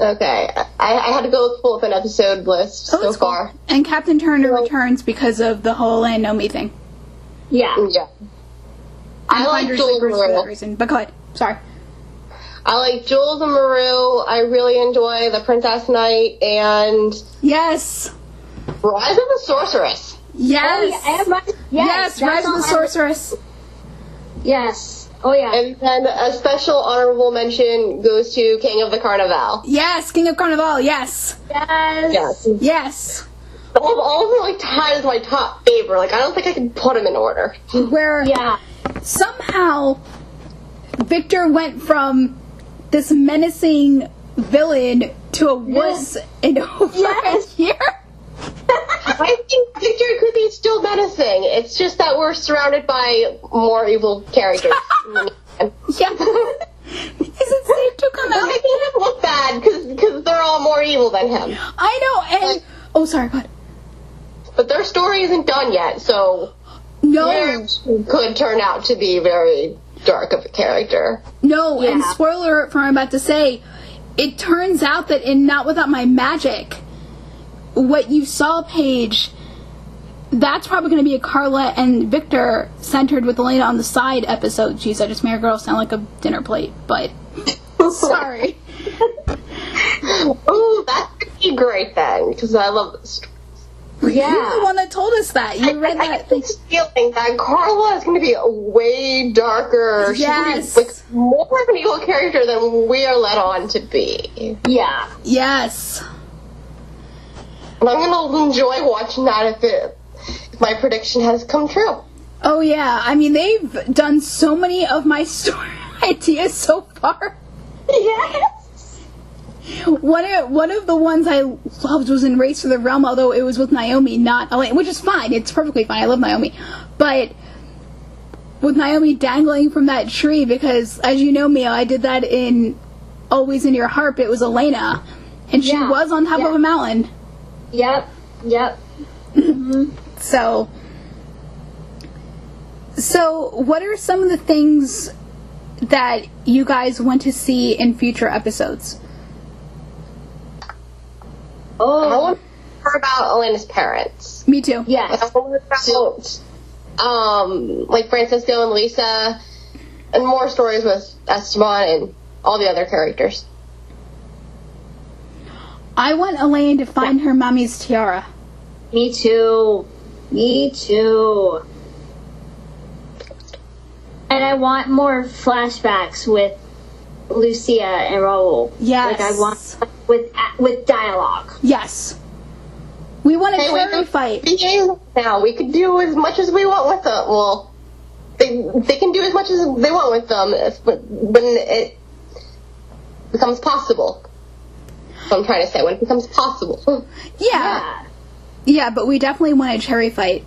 Okay. I had to go pull up an episode list so far. Cool. And Captain Turner returns because of the whole Land Know Me thing. Yeah. I like Jules for that Maru. reason. But go ahead. Sorry. I like Jules and Maru. I really enjoy The Princess Knight and Yes. Rise of the Sorceress. Yes. Yes. Rise of the Sorceress. Yes. Oh, yeah. And then a special honorable mention goes to King of the Carnival. Yes. King of Carnival. Yes. Yes. All of them like tied as my top favorite. Like I don't think I can put them in order. Where somehow Victor went from this menacing villain to a wuss in over a year. I think Victor could be still menacing. It's just that we're surrounded by more evil characters. Yeah. Is it safe to come out? Making him look bad because they're all more evil than him. I know, and... Oh, sorry, go ahead. But their story isn't done yet, so... No. Could turn out to be very dark of a character. No, Yeah. and spoiler alert for what I'm about to say, it turns out that in Not Without My Magic, what you saw, Paige, that's probably going to be a Carla and Victor centered with Elena on the side episode. Jeez, I just made a girl sound like a dinner plate, but sorry. Ooh, that could be great then, because I love this story. Yeah. You're the one that told us that. You read I that. get this feeling that Carla is going to be way darker. Yes. She's going to be like more of an evil character than we are led on to be. Yeah. Yes. And I'm going to enjoy watching that if my prediction has come true. Oh, yeah. I mean, they've done so many of my story ideas so far. Yes. One of the ones I loved was in Race for the Realm, although it was with Naomi, not Elena, which is fine. It's perfectly fine. I love Naomi. But with Naomi dangling from that tree, because, as you know, Mia, I did that in Always in Your Harp. It was Elena, and she Yeah. was on top of a mountain. Yep. So, what are some of the things that you guys want to see in future episodes? I Oh, want to hear about Elena's parents. Me too. yes. I want to hear about, like Francisco and Lisa, and more stories with Esteban and all the other characters. I want Elaine to find her mommy's tiara. Me too. And I want more flashbacks with Lucia and Raul. Yes. Like I want with dialogue. Yes. We want a Hey, we cherry don't fight. be able now. We can do as much as we want with them. Well, they can do as much as they want with them when it becomes possible. That's what I'm trying to say. When it becomes possible. Yeah. Yeah, but we definitely want a cherry fight.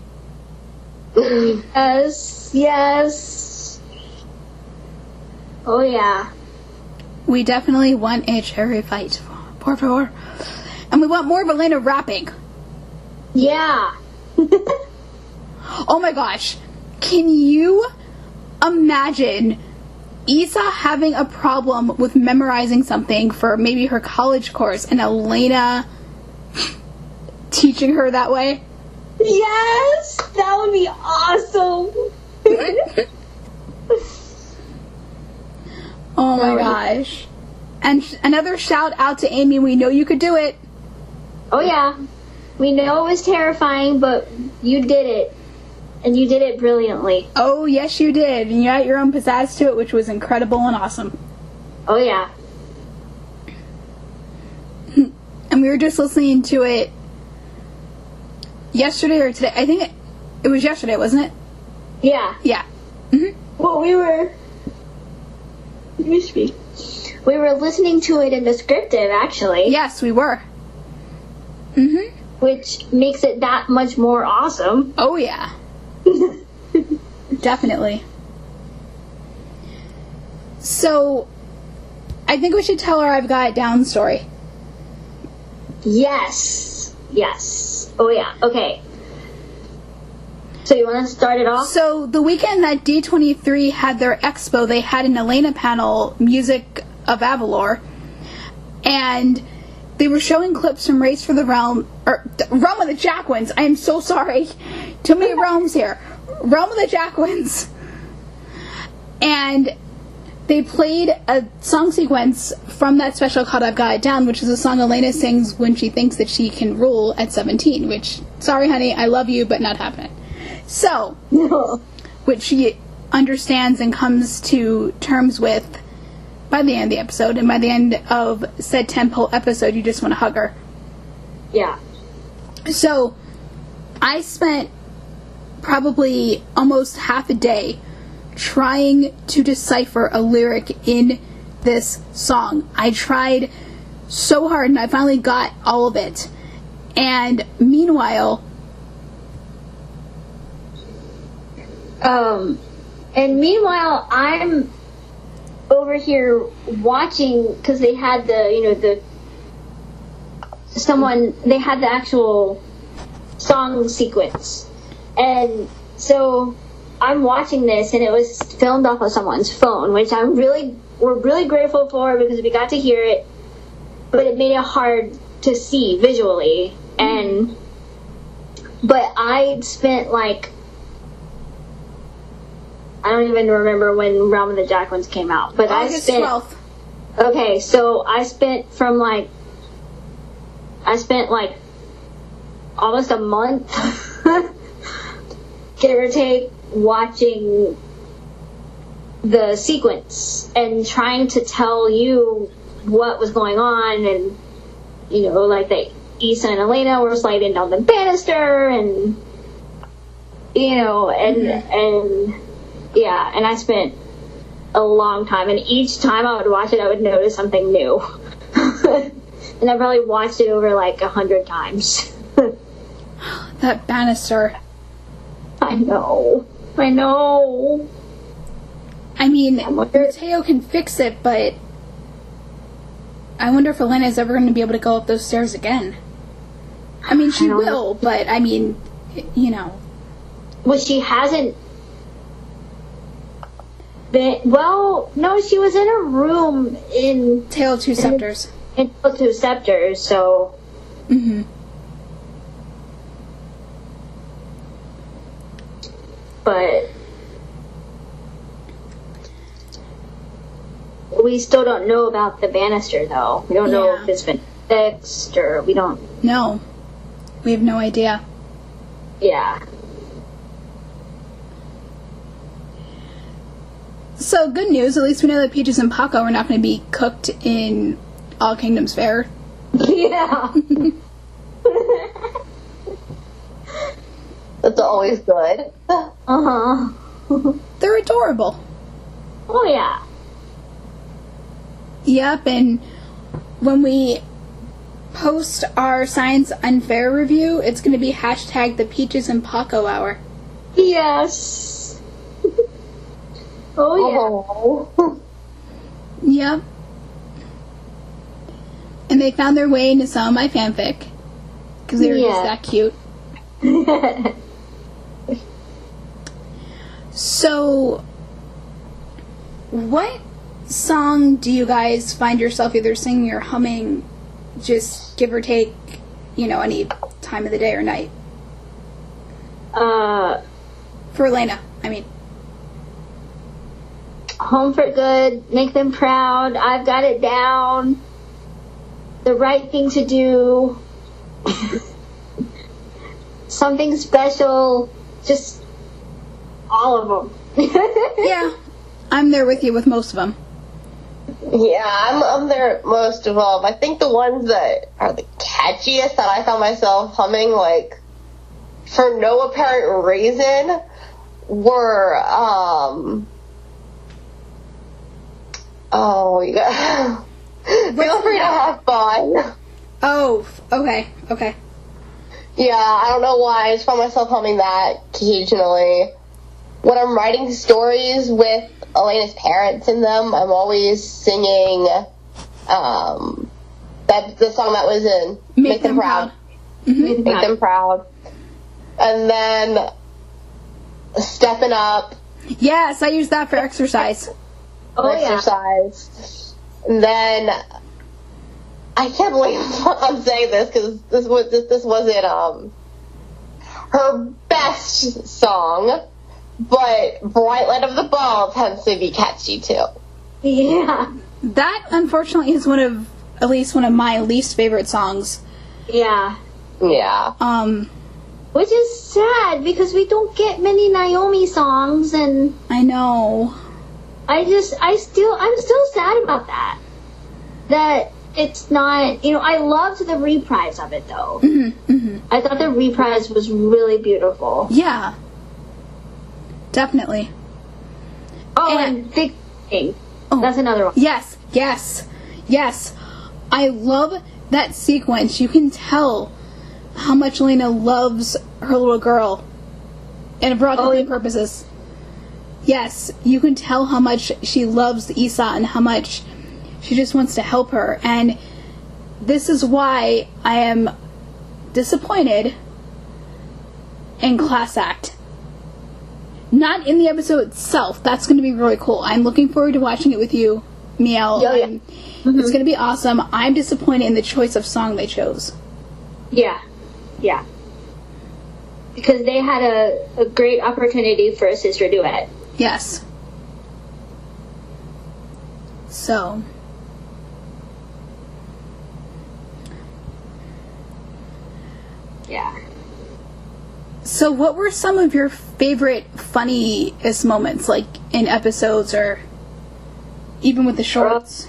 Yes. Oh yeah. We definitely want a cherry fight. Por favor. And we want more of Elena rapping. Yeah. Oh my gosh. Can you imagine Isa having a problem with memorizing something for maybe her college course and Elena teaching her that way? Yes, that would be awesome. Oh my gosh. And another shout out to Amy. We know you could do it. Oh yeah. We know it was terrifying, but you did it. And you did it brilliantly. Oh, yes, you did. And you had your own pizzazz to it, which was incredible and awesome. Oh yeah. And we were just listening to it yesterday or today. I think it was yesterday, wasn't it? Yeah. Yeah. Well, we were listening to it in descriptive, actually. Yes, we were. Which makes it that much more awesome. Oh, yeah. Definitely. So, I think we should tell our I've Got It Down story. Yes. Oh yeah. Okay. So you want to start it off? So, the weekend that D23 had their expo, they had an Elena panel, Music of Avalor, and they were showing clips from Race for the Realm, or Realm of the Jacquins. I am so sorry. Too many realms here. Realm of the Jacquins. And they played a song sequence from that special called I've Got It Down, which is a song Elena sings when she thinks that she can rule at 17, which, sorry honey, I love you, but not happening. So, which she understands and comes to terms with by the end of the episode, and by the end of said tempo episode, you just want to hug her. Yeah. So, I spent probably almost half a day trying to decipher a lyric in this song. I tried so hard, and I finally got all of it. And meanwhile, And meanwhile, I'm over here watching, because they had they had the actual song sequence. And so I'm watching this, and it was filmed off of someone's phone, which we're really grateful for, because we got to hear it, but it made it hard to see visually. But I spent like, I don't even remember when Realm of the Jacquelines came out, but August 12th. Okay, so I spent like almost a month, give or take, watching the sequence and trying to tell you what was going on, and like that Issa and Elena were sliding down the banister, and and I spent a long time, and each time I would watch it, I would notice something new. And I probably watched it over like 100 times. That banister. I know. I mean, Mateo can fix it, but I wonder if Elena is ever going to be able to go up those stairs again. I mean, she will, but I mean, Well, she hasn't been. Well, no, she was in a room in Tale of Two Scepters. In Tale of Two Scepters, so. Mm-hmm. But we still don't know about the banister, though. We don't know if it's been fixed, or we don't. No, we have no idea. Yeah. So, good news, at least we know that Peaches and Paco are not going to be cooked in All Kingdoms Fair. Yeah. That's always good. Uh-huh. They're adorable. Oh, yeah. Yep, and when we post our Science Unfair review, it's going to be hashtag the Peaches and Paco Hour. Yes. Oh, yeah. Oh. Yep. And they found their way into some of my fanfic. Because they were just that cute. So, what song do you guys find yourself either singing or humming, just give or take, any time of the day or night? For Elena, I mean. Home for Good, Make Them Proud, I've Got It Down, The Right Thing to Do, Something Special, just all of them. Yeah, I'm there with you with most of them. Yeah, I'm there most of them. I think the ones that are the catchiest that I found myself humming, like, for no apparent reason, were, you got feel free to have fun. Oh, okay. Yeah, I don't know why. I just found myself humming that occasionally. When I'm writing stories with Elena's parents in them, I'm always singing the song that was in Make Them Proud. Mm-hmm. Make Them Proud. And then Stepping Up. Yes, I use that for exercise. Exercise. And then I can't believe I'm saying this because this wasn't her best song, but Bright Light of the Ball tends to be catchy too. Yeah. That unfortunately is at least one of my least favorite songs. Yeah. Yeah. Which is sad because we don't get many Naomi songs, and I know. I'm still sad about that. That it's not, I loved the reprise of it though. Mm-hmm, mm-hmm. I thought the reprise was really beautiful. Yeah. Definitely. Oh, and Big Thing. Oh, that's another one. Yes. I love that sequence. You can tell how much Elena loves her little girl. And for all purposes. yes, you can tell how much she loves Isa and how much she just wants to help her. And this is why I am disappointed in Class Act. Not in the episode itself. That's going to be really cool. I'm looking forward to watching it with you, Miel. Yeah. It's going to be awesome. I'm disappointed in the choice of song they chose. Yeah. Yeah. Because they had a great opportunity for a sister duet. Yes. So. Yeah. So what were some of your favorite funniest moments, like in episodes or even with the shorts?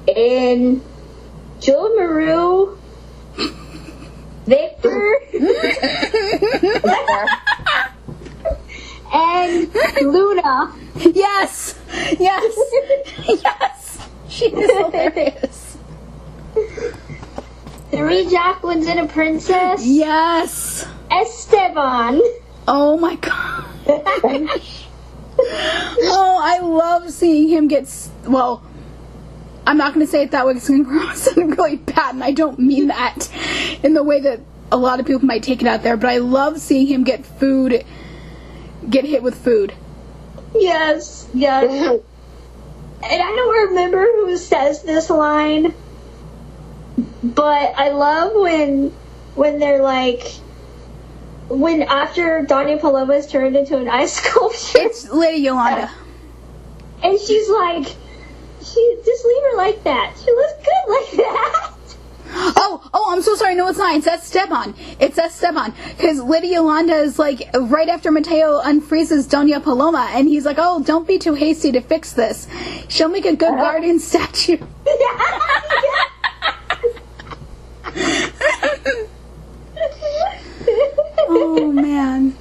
In Joe Maru, Victor, and Luna. Yes! Yes! Yes! She is hilarious. 3 Jacquelines and a princess. Yes! Esteban. Oh my god. Oh, I love seeing him get... Well, I'm not going to say it that way because it's going to sound really bad, and I don't mean that in the way that a lot of people might take it out there, but I love seeing him get hit with food. Yes, yes. And I don't remember who says this line, but I love when they're like, when after Doña Paloma is turned into an ice sculpture. It's Lady Yolanda. And she's like, just leave her like that. She looks good like that. Oh, I'm so sorry. No, it's not. It's Esteban. It's Esteban. Because Lady Yolanda is like, right after Mateo unfreezes Doña Paloma, and he's like, oh, don't be too hasty to fix this. She'll make a good guardian statue. Oh, man.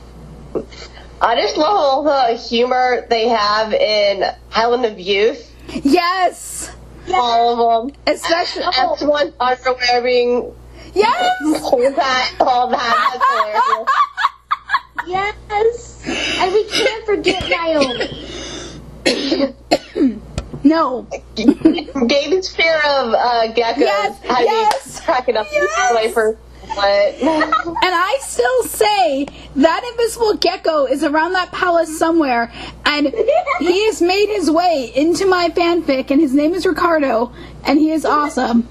I just love all the humor they have in Island of Youth. Yes! All of them. Especially... Everyone's underwear being... Yes! All that. That's hilarious. Yes. And we can't forget Naomi. No. David's fear of geckos. Yes! Cracking up Yes! way for what? And I still say that invisible gecko is around that palace somewhere, and he has made his way into my fanfic, and his name is Ricardo, and he is awesome.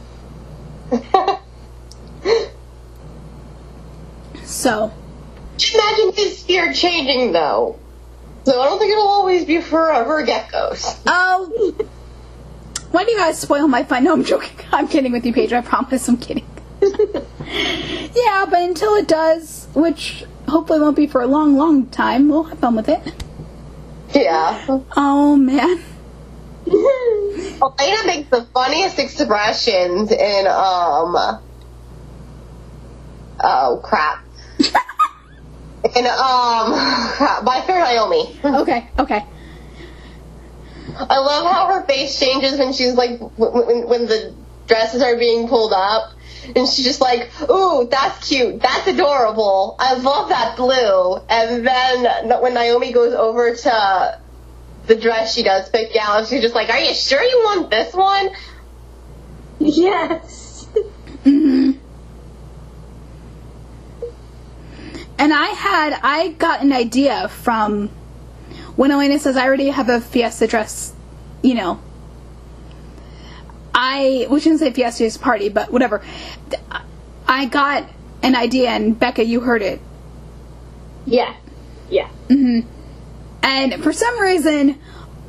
So. Imagine his fear changing, though. So I don't think it'll always be forever geckos. Oh. Why do you guys spoil my fun? No, I'm joking. I'm kidding with you, Paige. I promise I'm kidding. Yeah, but until it does, which hopefully won't be for a long, long time, we'll have fun with it. Yeah. Oh, man. Elena makes the funniest expressions in, oh, crap. In, My Fair Naomi. Okay. I love how her face changes when she's like, when the dresses are being pulled up. And she's just like, ooh, that's cute. That's adorable. I love that blue. And then when Naomi goes over to the dress she does pick out, she's just like, are you sure you want this one? Yes. Mm-hmm. And I got an idea from when Elena says, I already have a fiesta dress, you know. We shouldn't say fiesta, it's party, but whatever. I got an idea, and Becca, you heard it. Yeah. Mm-hmm. And for some reason,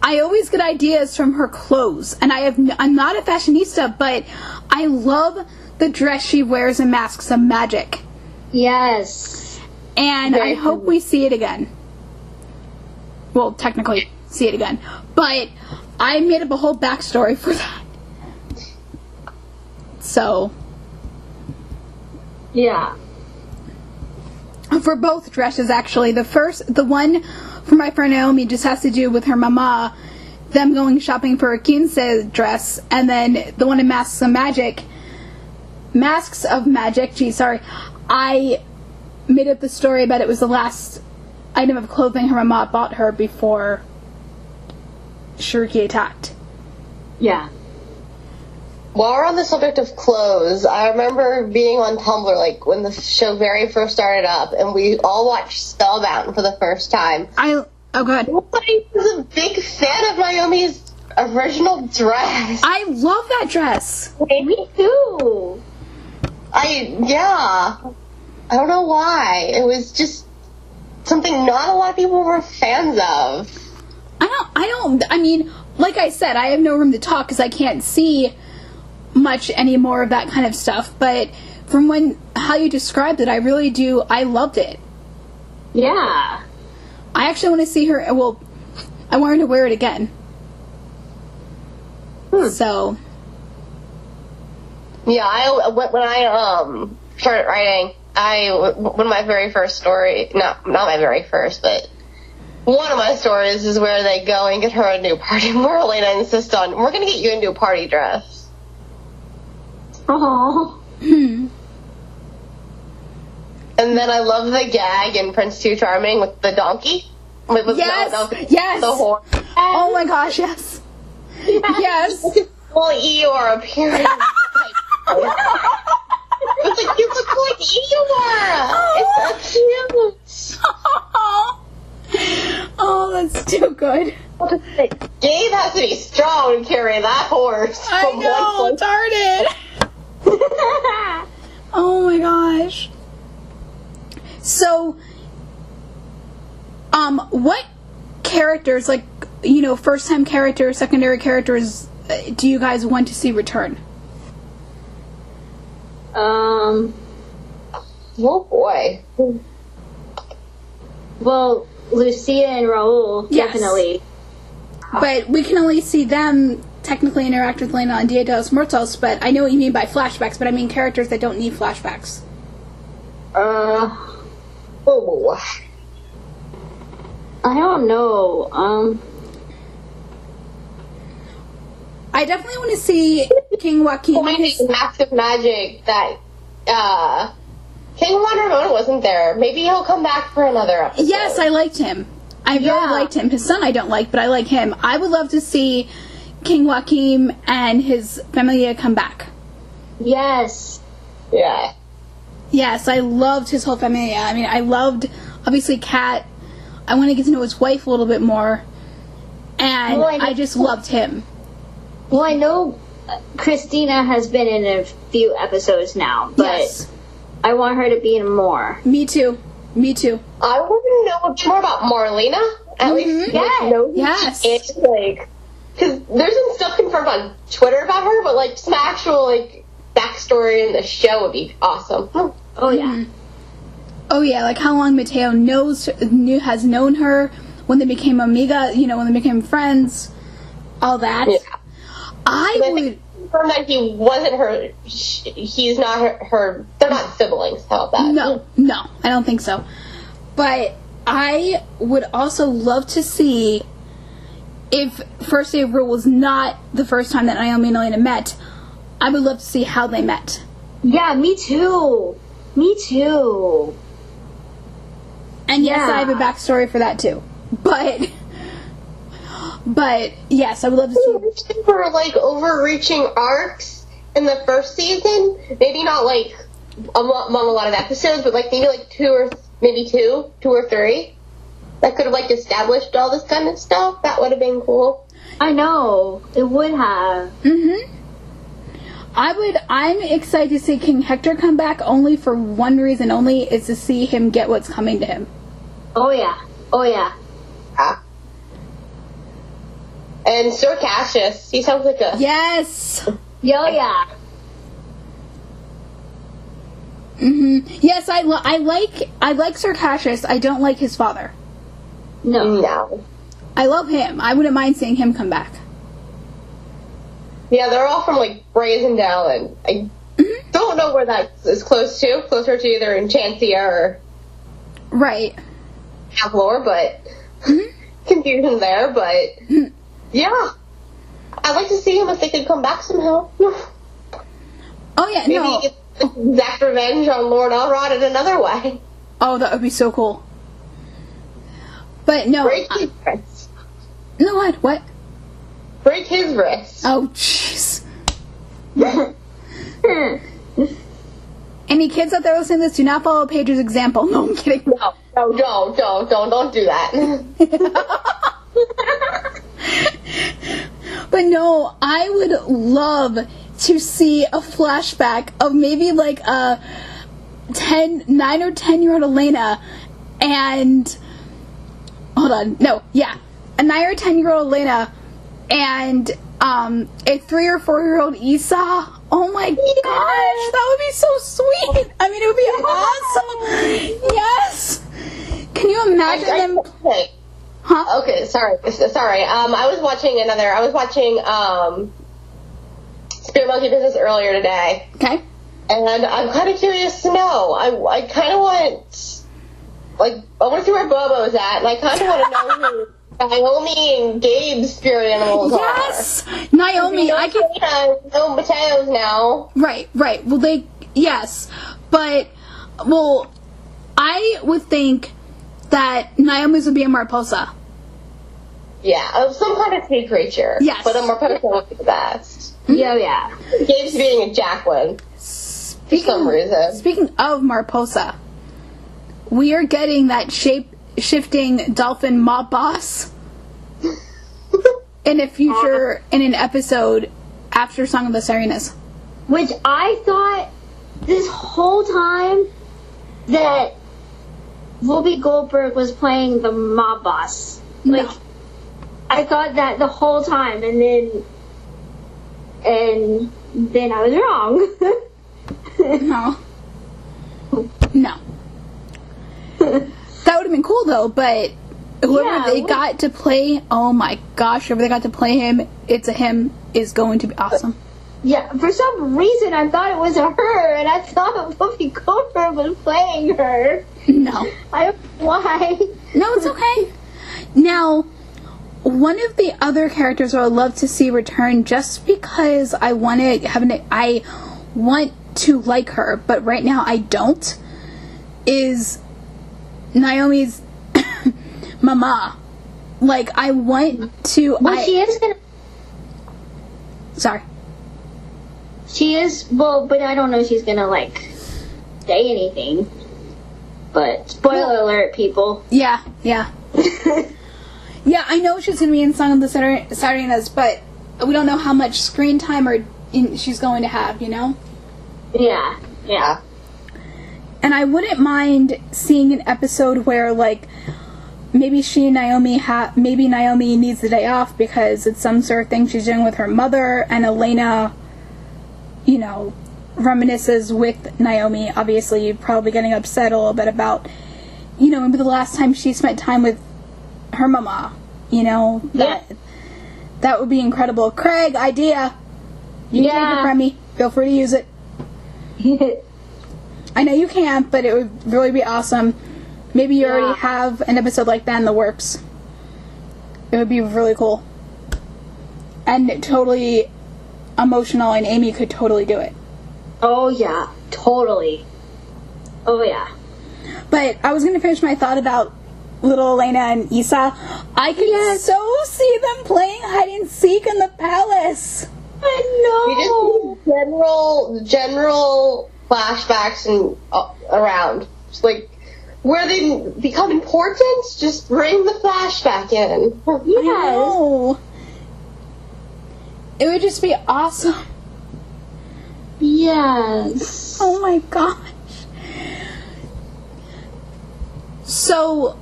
I always get ideas from her clothes. And I'm not a fashionista, but I love the dress she wears in Masks of Magic. Yes. And I hope we see it again. Well, technically, see it again. But I made up a whole backstory for that. So. Yeah. For both dresses, actually. The one for my friend Naomi just has to do with her mama, them going shopping for a quince dress, and then the one in Masks of Magic, I made up the story about it was the last item of clothing her mom bought her before Shiriki attacked. Yeah. While we're on the subject of clothes, I remember being on Tumblr, like, when the show very first started up, and we all watched Spellbound for the first time. Oh, God. I was a big fan of Naomi's original dress. I love that dress. Me too. I don't know why. It was just something not a lot of people were fans of. I mean, like I said, I have no room to talk because I can't see much anymore of that kind of stuff, but from how you described it, I really do, I loved it. Yeah. I actually want to see her, well, I want her to wear it again. So. Yeah, when I started writing, one of my very first story, not my very first, but one of my stories is where they go and get her a new party, where Elena insists on, we're going to get you a new party dress. Oh. Hmm. And then I love the gag in Prince Too Charming with the donkey. Yes! Yes! The horse. Oh my gosh, yes! Yes! Well, Eeyore appearance. It's like, you look like Eeyore! It's so cute! Oh, that's too good. Gabe has to be strong to carry that horse. I know, darn it! Oh my gosh. So, what characters, like, first-time characters, secondary characters, do you guys want to see return? Oh boy. Well, Lucia and Raul, Yes. definitely. But we can only see them technically interact with Elena on Dia de los Muertos, but I know what you mean by flashbacks, but I mean characters that don't need flashbacks. Oh. I don't know. I definitely want to see King Joaquin. Finding massive magic that, King Juan Ramon wasn't there. Maybe he'll come back for another episode. Yes, I liked him. I really liked him. His son I don't like, but I like him. I would love to see King Joaquin and his familia come back. Yes. Yeah. Yes, I loved his whole familia. I mean, I loved, obviously, Kat. I want to get to know his wife a little bit more. And I just loved him. Well, I know Christina has been in a few episodes now, but Yes. I want her to be in more. Me too. Me too. I want to know a bit more about Marlena. At least, know who Yes. she is, because there's been stuff confirmed on Twitter about her, but, like, some actual, backstory in the show would be awesome. Oh, yeah. Oh yeah, like how long Mateo has known her, when they became amiga, when they became friends, all that. Yeah. I would confirm that he wasn't her. He's not her. They're not siblings. How about that? No, I don't think so. But I would also love to see if First Day of Rule was not the first time that Naomi and Elena met. I would love to see how they met. Yeah, me too. Me too. And yes, Yeah. I have a backstory for that too. But yes, I would love to see. For overreaching arcs in the first season, maybe not among a lot of episodes, but maybe two or three that could have established all this kind of stuff. That would have been cool. I know. It would have. Mm-hmm. I'm excited to see King Hector come back only for one reason only, is to see him get what's coming to him. Oh, yeah. Oh, yeah. And Sir Cassius, he sounds like a... Yes! Oh, yeah. Mm-hmm. Yes, I like Sir Cassius. I don't like his father. No. I love him. I wouldn't mind seeing him come back. Yeah, they're all from, Brazendale, and I don't know where that is closer to either Enchantia or... Right. Avalor, but... confusion there, but... Yeah. I'd like to see him if they could come back somehow. Oh, yeah, Maybe no. he gets exact revenge on Lord Elrod in another way. Oh, that would be so cool. But no. Break his wrist. No, what? Break his wrist. Oh, jeez. Any kids out there listening to this, do not follow Paige's example. No, I'm kidding. No, don't do that. But no, I would love to see a flashback of maybe like a 9 or 10-year-old Elena and a 9 or 10-year-old Elena and a 3 or 4-year-old Esau. Oh my gosh, that would be so sweet. I mean, it would be awesome. Yes. Can you imagine them? Huh? Okay, sorry. I was watching Spirit Monkey Business earlier today. Okay. And I'm kind of curious to know. I kind of want, I want to see where Bobo's at, and I kind of want to know who Naomi and Gabe's spirit animals are. Yes! Naomi, I can... No Mateo's now. Right. Well, yes. But, well, I would think that Naomi's would be a Mariposa. Yeah, of some kind of sea creature. Yes. But a Mariposa would be the best. Yeah. Gabe's being a Jacqueline. For some reason. Speaking of Mariposa, we are getting that shape-shifting dolphin mob boss in an episode after Song of the Sirenas. Which I thought this whole time that Whoopi Goldberg was playing the mob boss. Like, No. I thought that the whole time, and then I was wrong. No. That would have been cool though, but whoever they got to play, oh my gosh, whoever they got to play him, it's a him, is going to be awesome. Yeah, for some reason I thought it was her, and I thought Whoopi Goldberg was playing her. No. I don't know why. No, it's okay. Now, one of the other characters I would love to see return, just because I want to like her, but right now I don't, is Naomi's mama. Like, I want to... Well, she is gonna... Sorry. She is, well, but I don't know if she's gonna, like, say anything. But, spoiler alert, people. Yeah. Yeah, I know she's going to be in Song of the Sirenas, but we don't know how much screen time she's going to have, you know? Yeah. And I wouldn't mind seeing an episode where, like, maybe maybe Naomi needs the day off because it's some sort of thing she's doing with her mother, and Elena, you know, reminisces with Naomi, obviously probably getting upset a little bit about, you know, maybe the last time she spent time with her mama, you know, that would be incredible. Craig, idea. You can take it from me. Feel free to use it. I know you can't, but it would really be awesome. Maybe you already have an episode like that in the works. It would be really cool. And totally emotional, and Amy could totally do it. Oh, yeah. Totally. Oh, yeah. But I was going to finish my thought about little Elena and Issa. I could so see them playing hide and seek in the palace. I know. You just need general flashbacks and around. Just like, where they become important, just bring the flashback in. Yes. I know. It would just be awesome. Yes. Oh my gosh. So,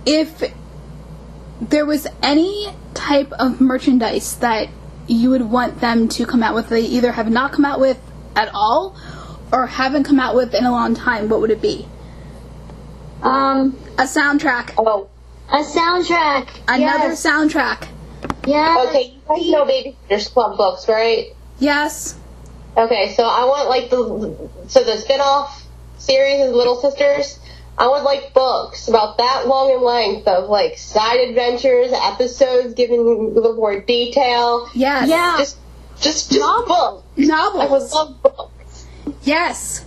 if there was any type of merchandise that you would want them to come out with, they either have not come out with at all or haven't come out with in a long time, what would it be? A soundtrack. Oh. A soundtrack. Another soundtrack. Yeah. Okay, you guys know Babysitter's Club books, right? Yes. Okay, so I want, like, the spin-off series is Little Sisters. I would like books about that long in length of, like, side adventures, episodes giving a little more detail. Yes. Yeah. Just books. Novels. I would love books. Yes.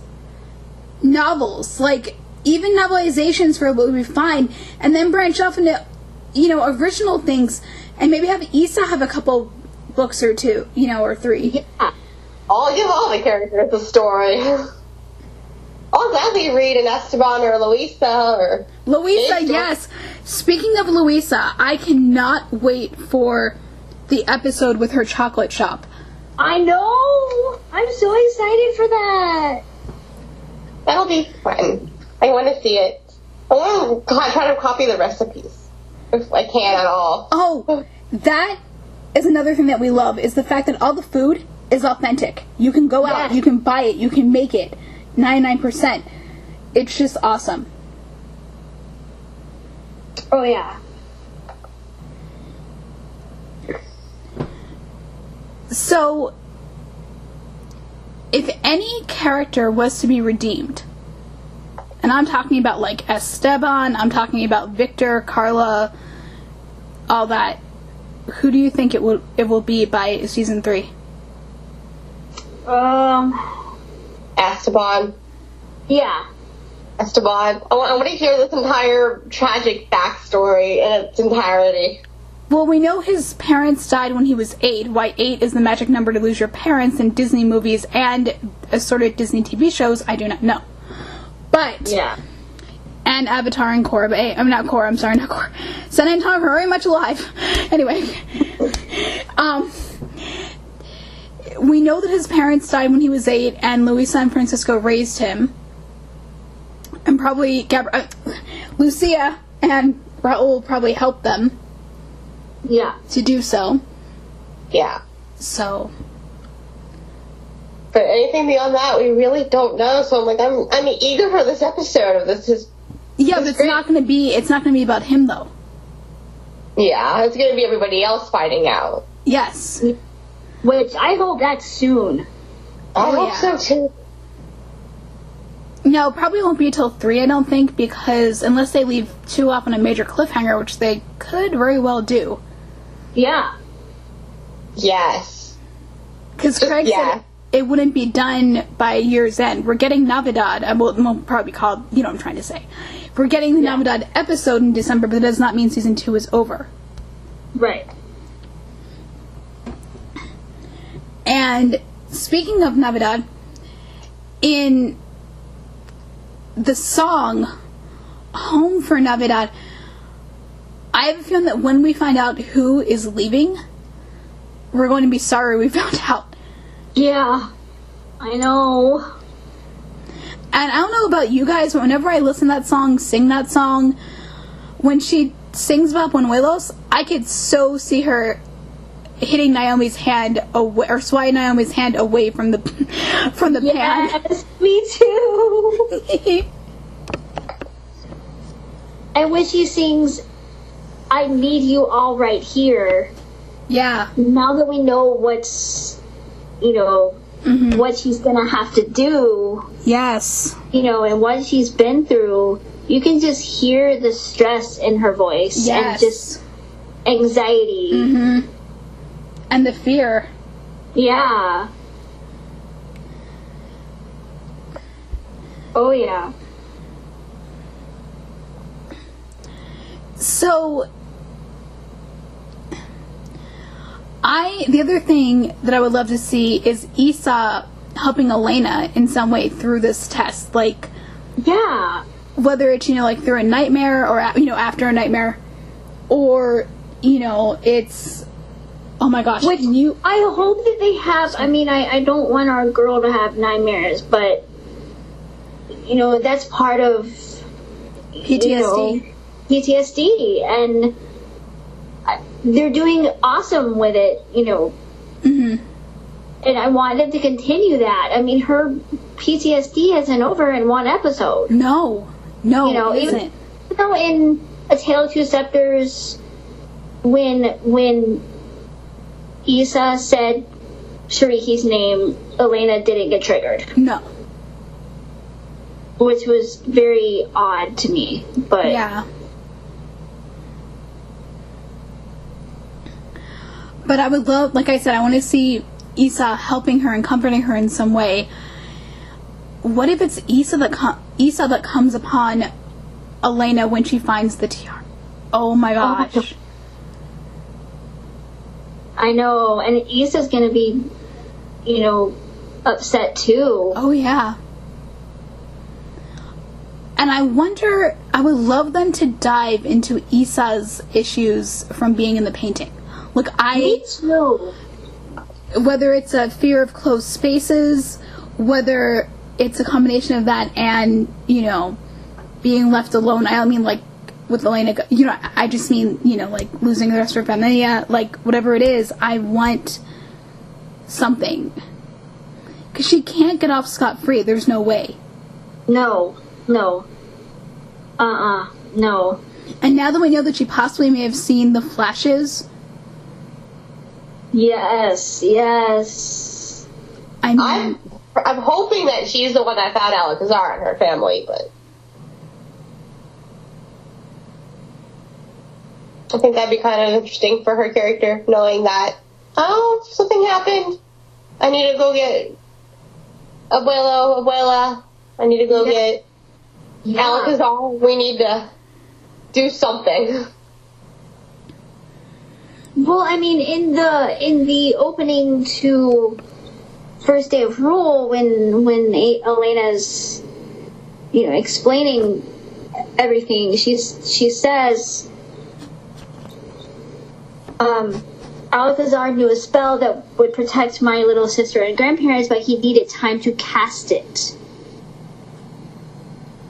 Novels. Like, even novelizations for it would be fine, and then branch off into, original things, and maybe have Issa have a couple books or two, or three. Yeah. I'll give all the characters a story. I'll gladly read an Esteban or Luisa or... Luisa, yes. Speaking of Luisa, I cannot wait for the episode with her chocolate shop. I know! I'm so excited for that! That'll be fun. I want to see it. I want to try to copy the recipes, if I can at all. Oh, that is another thing that we love, is the fact that all the food is authentic. You can go out, you can buy it, you can make it. 99%. It's just awesome. Oh, yeah. So, if any character was to be redeemed, and I'm talking about like Esteban, I'm talking about Victor, Carla, all that, who do you think it will be by season 3? Esteban. Yeah. Esteban. I want to hear this entire tragic backstory in its entirety. Well, we know his parents died when he was 8. Why 8 is the magic number to lose your parents in Disney movies and assorted Disney TV shows, I do not know. But... yeah. And Avatar and Korra. Not Korra. Sun and Tom are very much alive. Anyway. We know that his parents died when he was 8, and Luisa and Francisco raised him. And probably Lucia and Raul probably helped them. Yeah. To do so. Yeah. So. But anything beyond that, we really don't know. So I'm like, I'm eager for this episode. This is. Yeah, but it's not going to be about him though. Yeah, it's going to be everybody else finding out. Yes. Which I hope that's soon. I hope so too. No, probably won't be until 3, I don't think, because unless they leave 2 off on a major cliffhanger, which they could very well do. Yeah. Yes. Because Craig said it wouldn't be done by year's end. We're getting Navidad, we'll probably call, you know what I'm trying to say. We're getting the Navidad episode in December, but that does not mean season 2 is over. Right. And speaking of Navidad, in the song Home for Navidad, I have a feeling that when we find out who is leaving, we're going to be sorry we found out. Yeah, I know. And I don't know about you guys, but whenever I listen to that song, sing that song, when she sings about Buñuelos, I could so see her hitting Naomi's hand away, or swaying Naomi's hand away from the pan. Yes, me too. And when she sings, I need you all right here. Yeah. Now that we know what's, what she's gonna have to do. Yes. And what she's been through, you can just hear the stress in her voice. Yes. And just anxiety. Mm-hmm. And the fear. Yeah. Oh, yeah. So, the other thing that I would love to see is Issa helping Elena in some way through this test. Like, yeah. Whether it's, through a nightmare or, after a nightmare. Or, it's... Oh my gosh. Which I hope that they have. I mean, I don't want our girl to have nightmares, but that's part of PTSD. PTSD, and they're doing awesome with it. Mm-hmm. And I want them to continue that. I mean, her PTSD isn't over in one episode. No, it isn't. Even in A Tale of Two Scepters, when Issa said Shariki's name, Elena didn't get triggered. No. Which was very odd to me, but... Yeah. But I would love, like I said, I want to see Issa helping her and comforting her in some way. what if it's Issa that comes upon Elena when she finds the tiara? Oh my gosh. I know, and Issa's gonna be, upset too. Oh yeah. And I wonder, I would love them to dive into Issa's issues from being in the painting. Look, Me too. Whether it's a fear of closed spaces, whether it's a combination of that and, being left alone. I don't mean, like, with Elena, I just mean, like, losing the rest of her family, like, whatever it is, I want something. Because she can't get off scot-free. There's no way. No. No. And now that we know that she possibly may have seen the flashes... Yes. I mean... I'm hoping that she's the one that found Alcazar and her family, but... I think that'd be kind of interesting for her character, knowing that, something happened. I need to go get Abuela. I need to go get Alcazar. We need to do something. Well, I mean, in the opening to First Day of Rule, when Elena's, explaining everything, she says, Alcazar knew a spell that would protect my little sister and grandparents, but he needed time to cast it.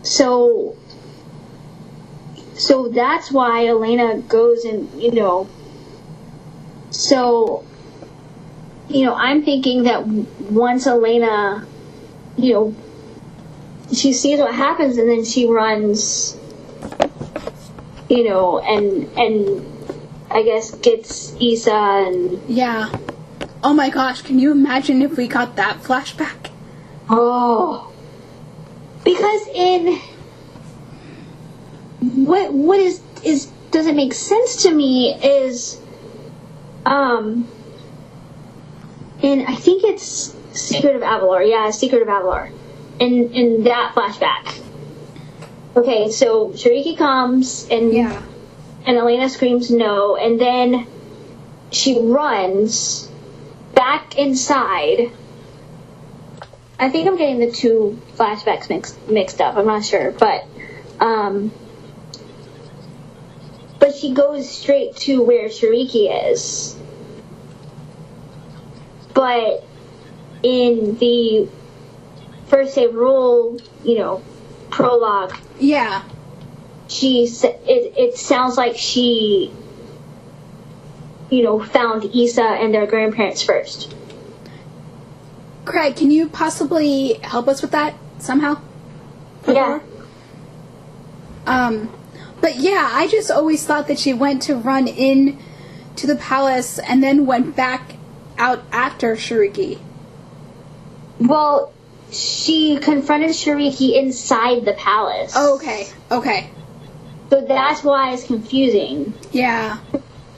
So that's why Elena goes and, so, I'm thinking that once Elena, she sees what happens and then she runs, and I guess gets Issa and... Yeah. Oh my gosh, can you imagine if we got that flashback? Oh. Because what is doesn't make sense to me is, and I think it's Secret of Avalor. Yeah, Secret of Avalor. In that flashback. Okay, so Shariki comes and... Yeah. And Elena screams no, and then she runs back inside. I think I'm getting the two flashbacks mixed up. I'm not sure, but she goes straight to where Shariki is. But in the First Day of Rule, prologue. Yeah. It sounds like she, found Issa and their grandparents first. Craig, can you possibly help us with that somehow? Yeah. But yeah, I just always thought that she went to run in to the palace and then went back out after Shariki. Well, she confronted Shariki inside the palace. Oh, okay. So that's why it's confusing. Yeah.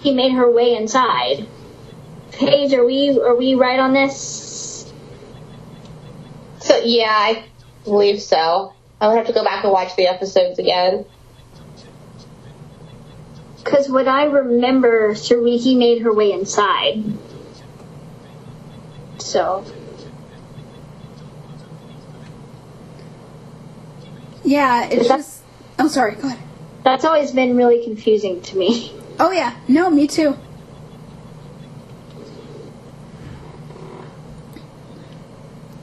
He made her way inside. Paige, are we right on this? So yeah, I believe so. I would have to go back and watch the episodes again. Because what I remember, Shariki made her way inside. So. Yeah, it's just... Oh, sorry, go ahead. That's always been really confusing to me. Oh, yeah. No, me too.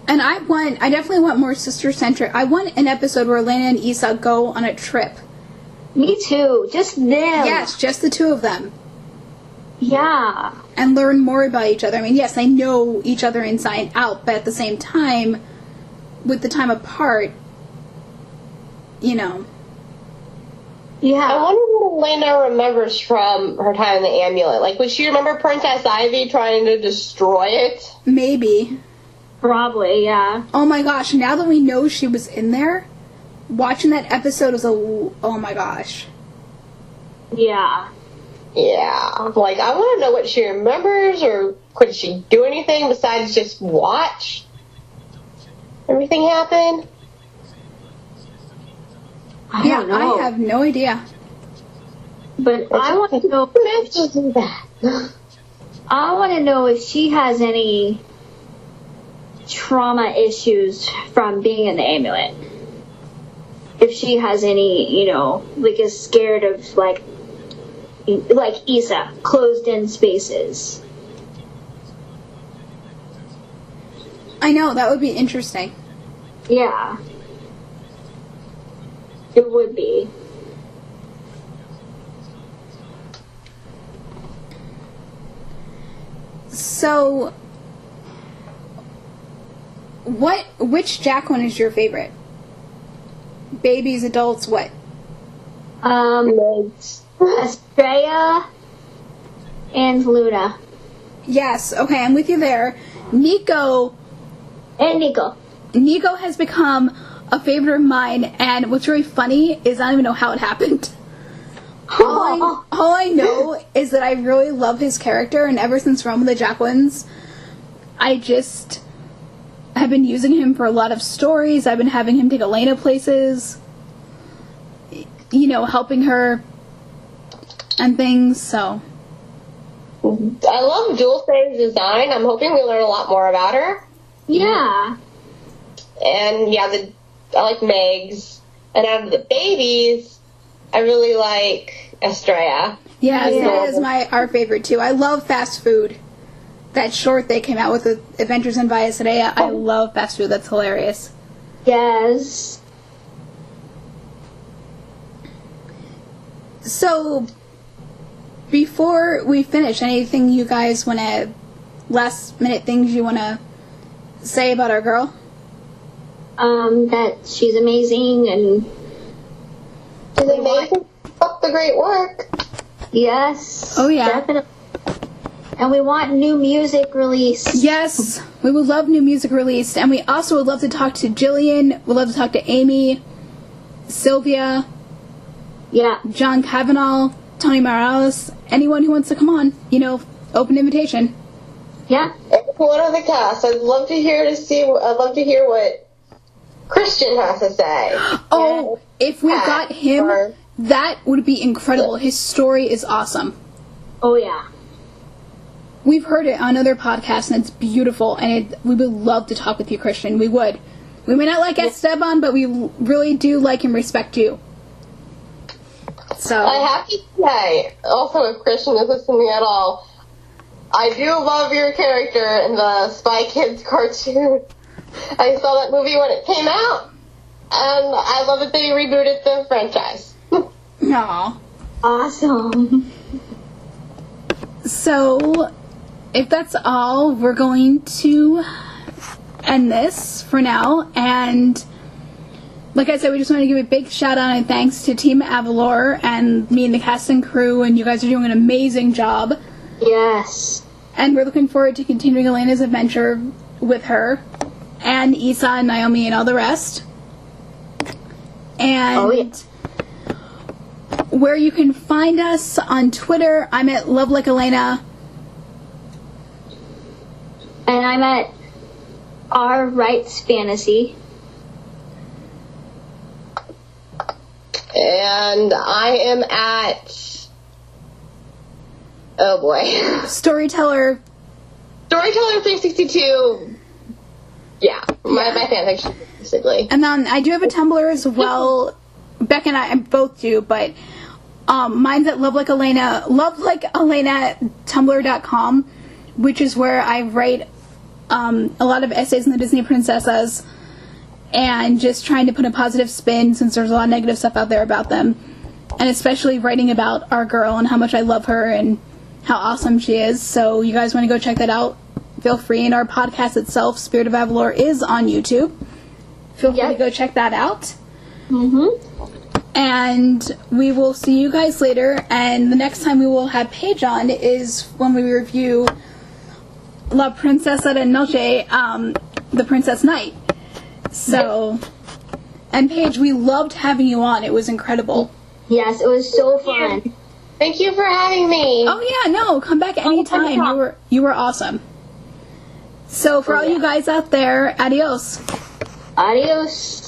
And I definitely want more sister-centric. I want an episode where Elena and Issa go on a trip. Me too. Just them. Yes, just the two of them. Yeah. And learn more about each other. I mean, yes, they know each other inside and out, but at the same time, with the time apart, Yeah. I wonder what Elena remembers from her time in the amulet. Like, would she remember Princess Ivy trying to destroy it? Maybe. Probably, yeah. Oh my gosh, now that we know she was in there, watching that episode was oh my gosh. Yeah. Yeah. Like, I want to know what she remembers, or could she do anything besides just watch? everything happen? I don't know. I have no idea. But I want to know. Who has to do that? I want to know if she has any trauma issues from being in the amulet. If she has any, like is scared of like Issa, closed in spaces. I know, that would be interesting. Yeah. It would be. So, which Jacqueline is your favorite? Babies, adults, what? Estrella and Luna. Yes, okay, I'm with you there. Nico And Nico. has become a favorite of mine, and what's really funny is I don't even know how it happened. All I know is that I really love his character, and ever since Rome of the Jacquelines, I just have been using him for a lot of stories. I've been having him take Elena places, helping her and things, so. I love Dulce's design. I'm hoping we learn a lot more about her. Yeah. And I like Meg's. And out of the babies, I really like Estrella. Yeah, Estrella is our favorite too. I love Fast Food. That short they came out with, Adventures in Via Estrella. I love Fast Food. That's hilarious. Yes. So, before we finish, anything you guys want to, last minute things you want to say about our girl? That she's amazing and She's amazing. Up the great work. yes. Oh, yeah. Definitely. And we want new music released. Yes, we would love new music released, and we also would love to talk to Jillian, we'd love to talk to Amy, Sylvia, Yeah. John Kavanaugh, Tony Morales, anyone who wants to come on, open invitation. Yeah. One of the cast. I'd love to hear what Christian has to say. Oh, if we got him, that would be incredible. His story is awesome. Oh, yeah. We've heard it on other podcasts, and it's beautiful, and we would love to talk with you, Christian. We would. We may not like Esteban, but we really do like and respect you. So I have to say, also if Christian is listening at all, I do love your character in the Spy Kids cartoon. I saw that movie when it came out, and I love that they rebooted the franchise. Aw. Awesome. So, if that's all, we're going to end this for now. And like I said, we just want to give a big shout out and thanks to Team Avalor and me and the cast and crew. And you guys are doing an amazing job. Yes. And we're looking forward to continuing Elena's adventure with her and Issa and Naomi and all the rest. And where you can find us on Twitter, I'm at Love Like Elena. And I'm at R Rights Fantasy. And I am at... Oh boy. Storyteller 362. Yeah, my fanfiction, basically. And then I do have a Tumblr as well. Beck and I both do, but mine's at lovelikeelena.tumblr.com, which is where I write a lot of essays on the Disney princesses and just trying to put a positive spin since there's a lot of negative stuff out there about them. And especially writing about our girl and how much I love her and how awesome she is. So you guys want to go check that out, feel free. And our podcast itself, Spirit of Avalor, is on YouTube. Feel free to go check that out. And we will see you guys later. And the next time we will have Paige on is when we review La Princesa de Noche, The Princess Night. So, and Paige, we loved having you on. It was incredible. Yes, it was so fun. Thank you for having me. Oh yeah, no, come back anytime. You were awesome. So for all you guys out there, adios. Adios.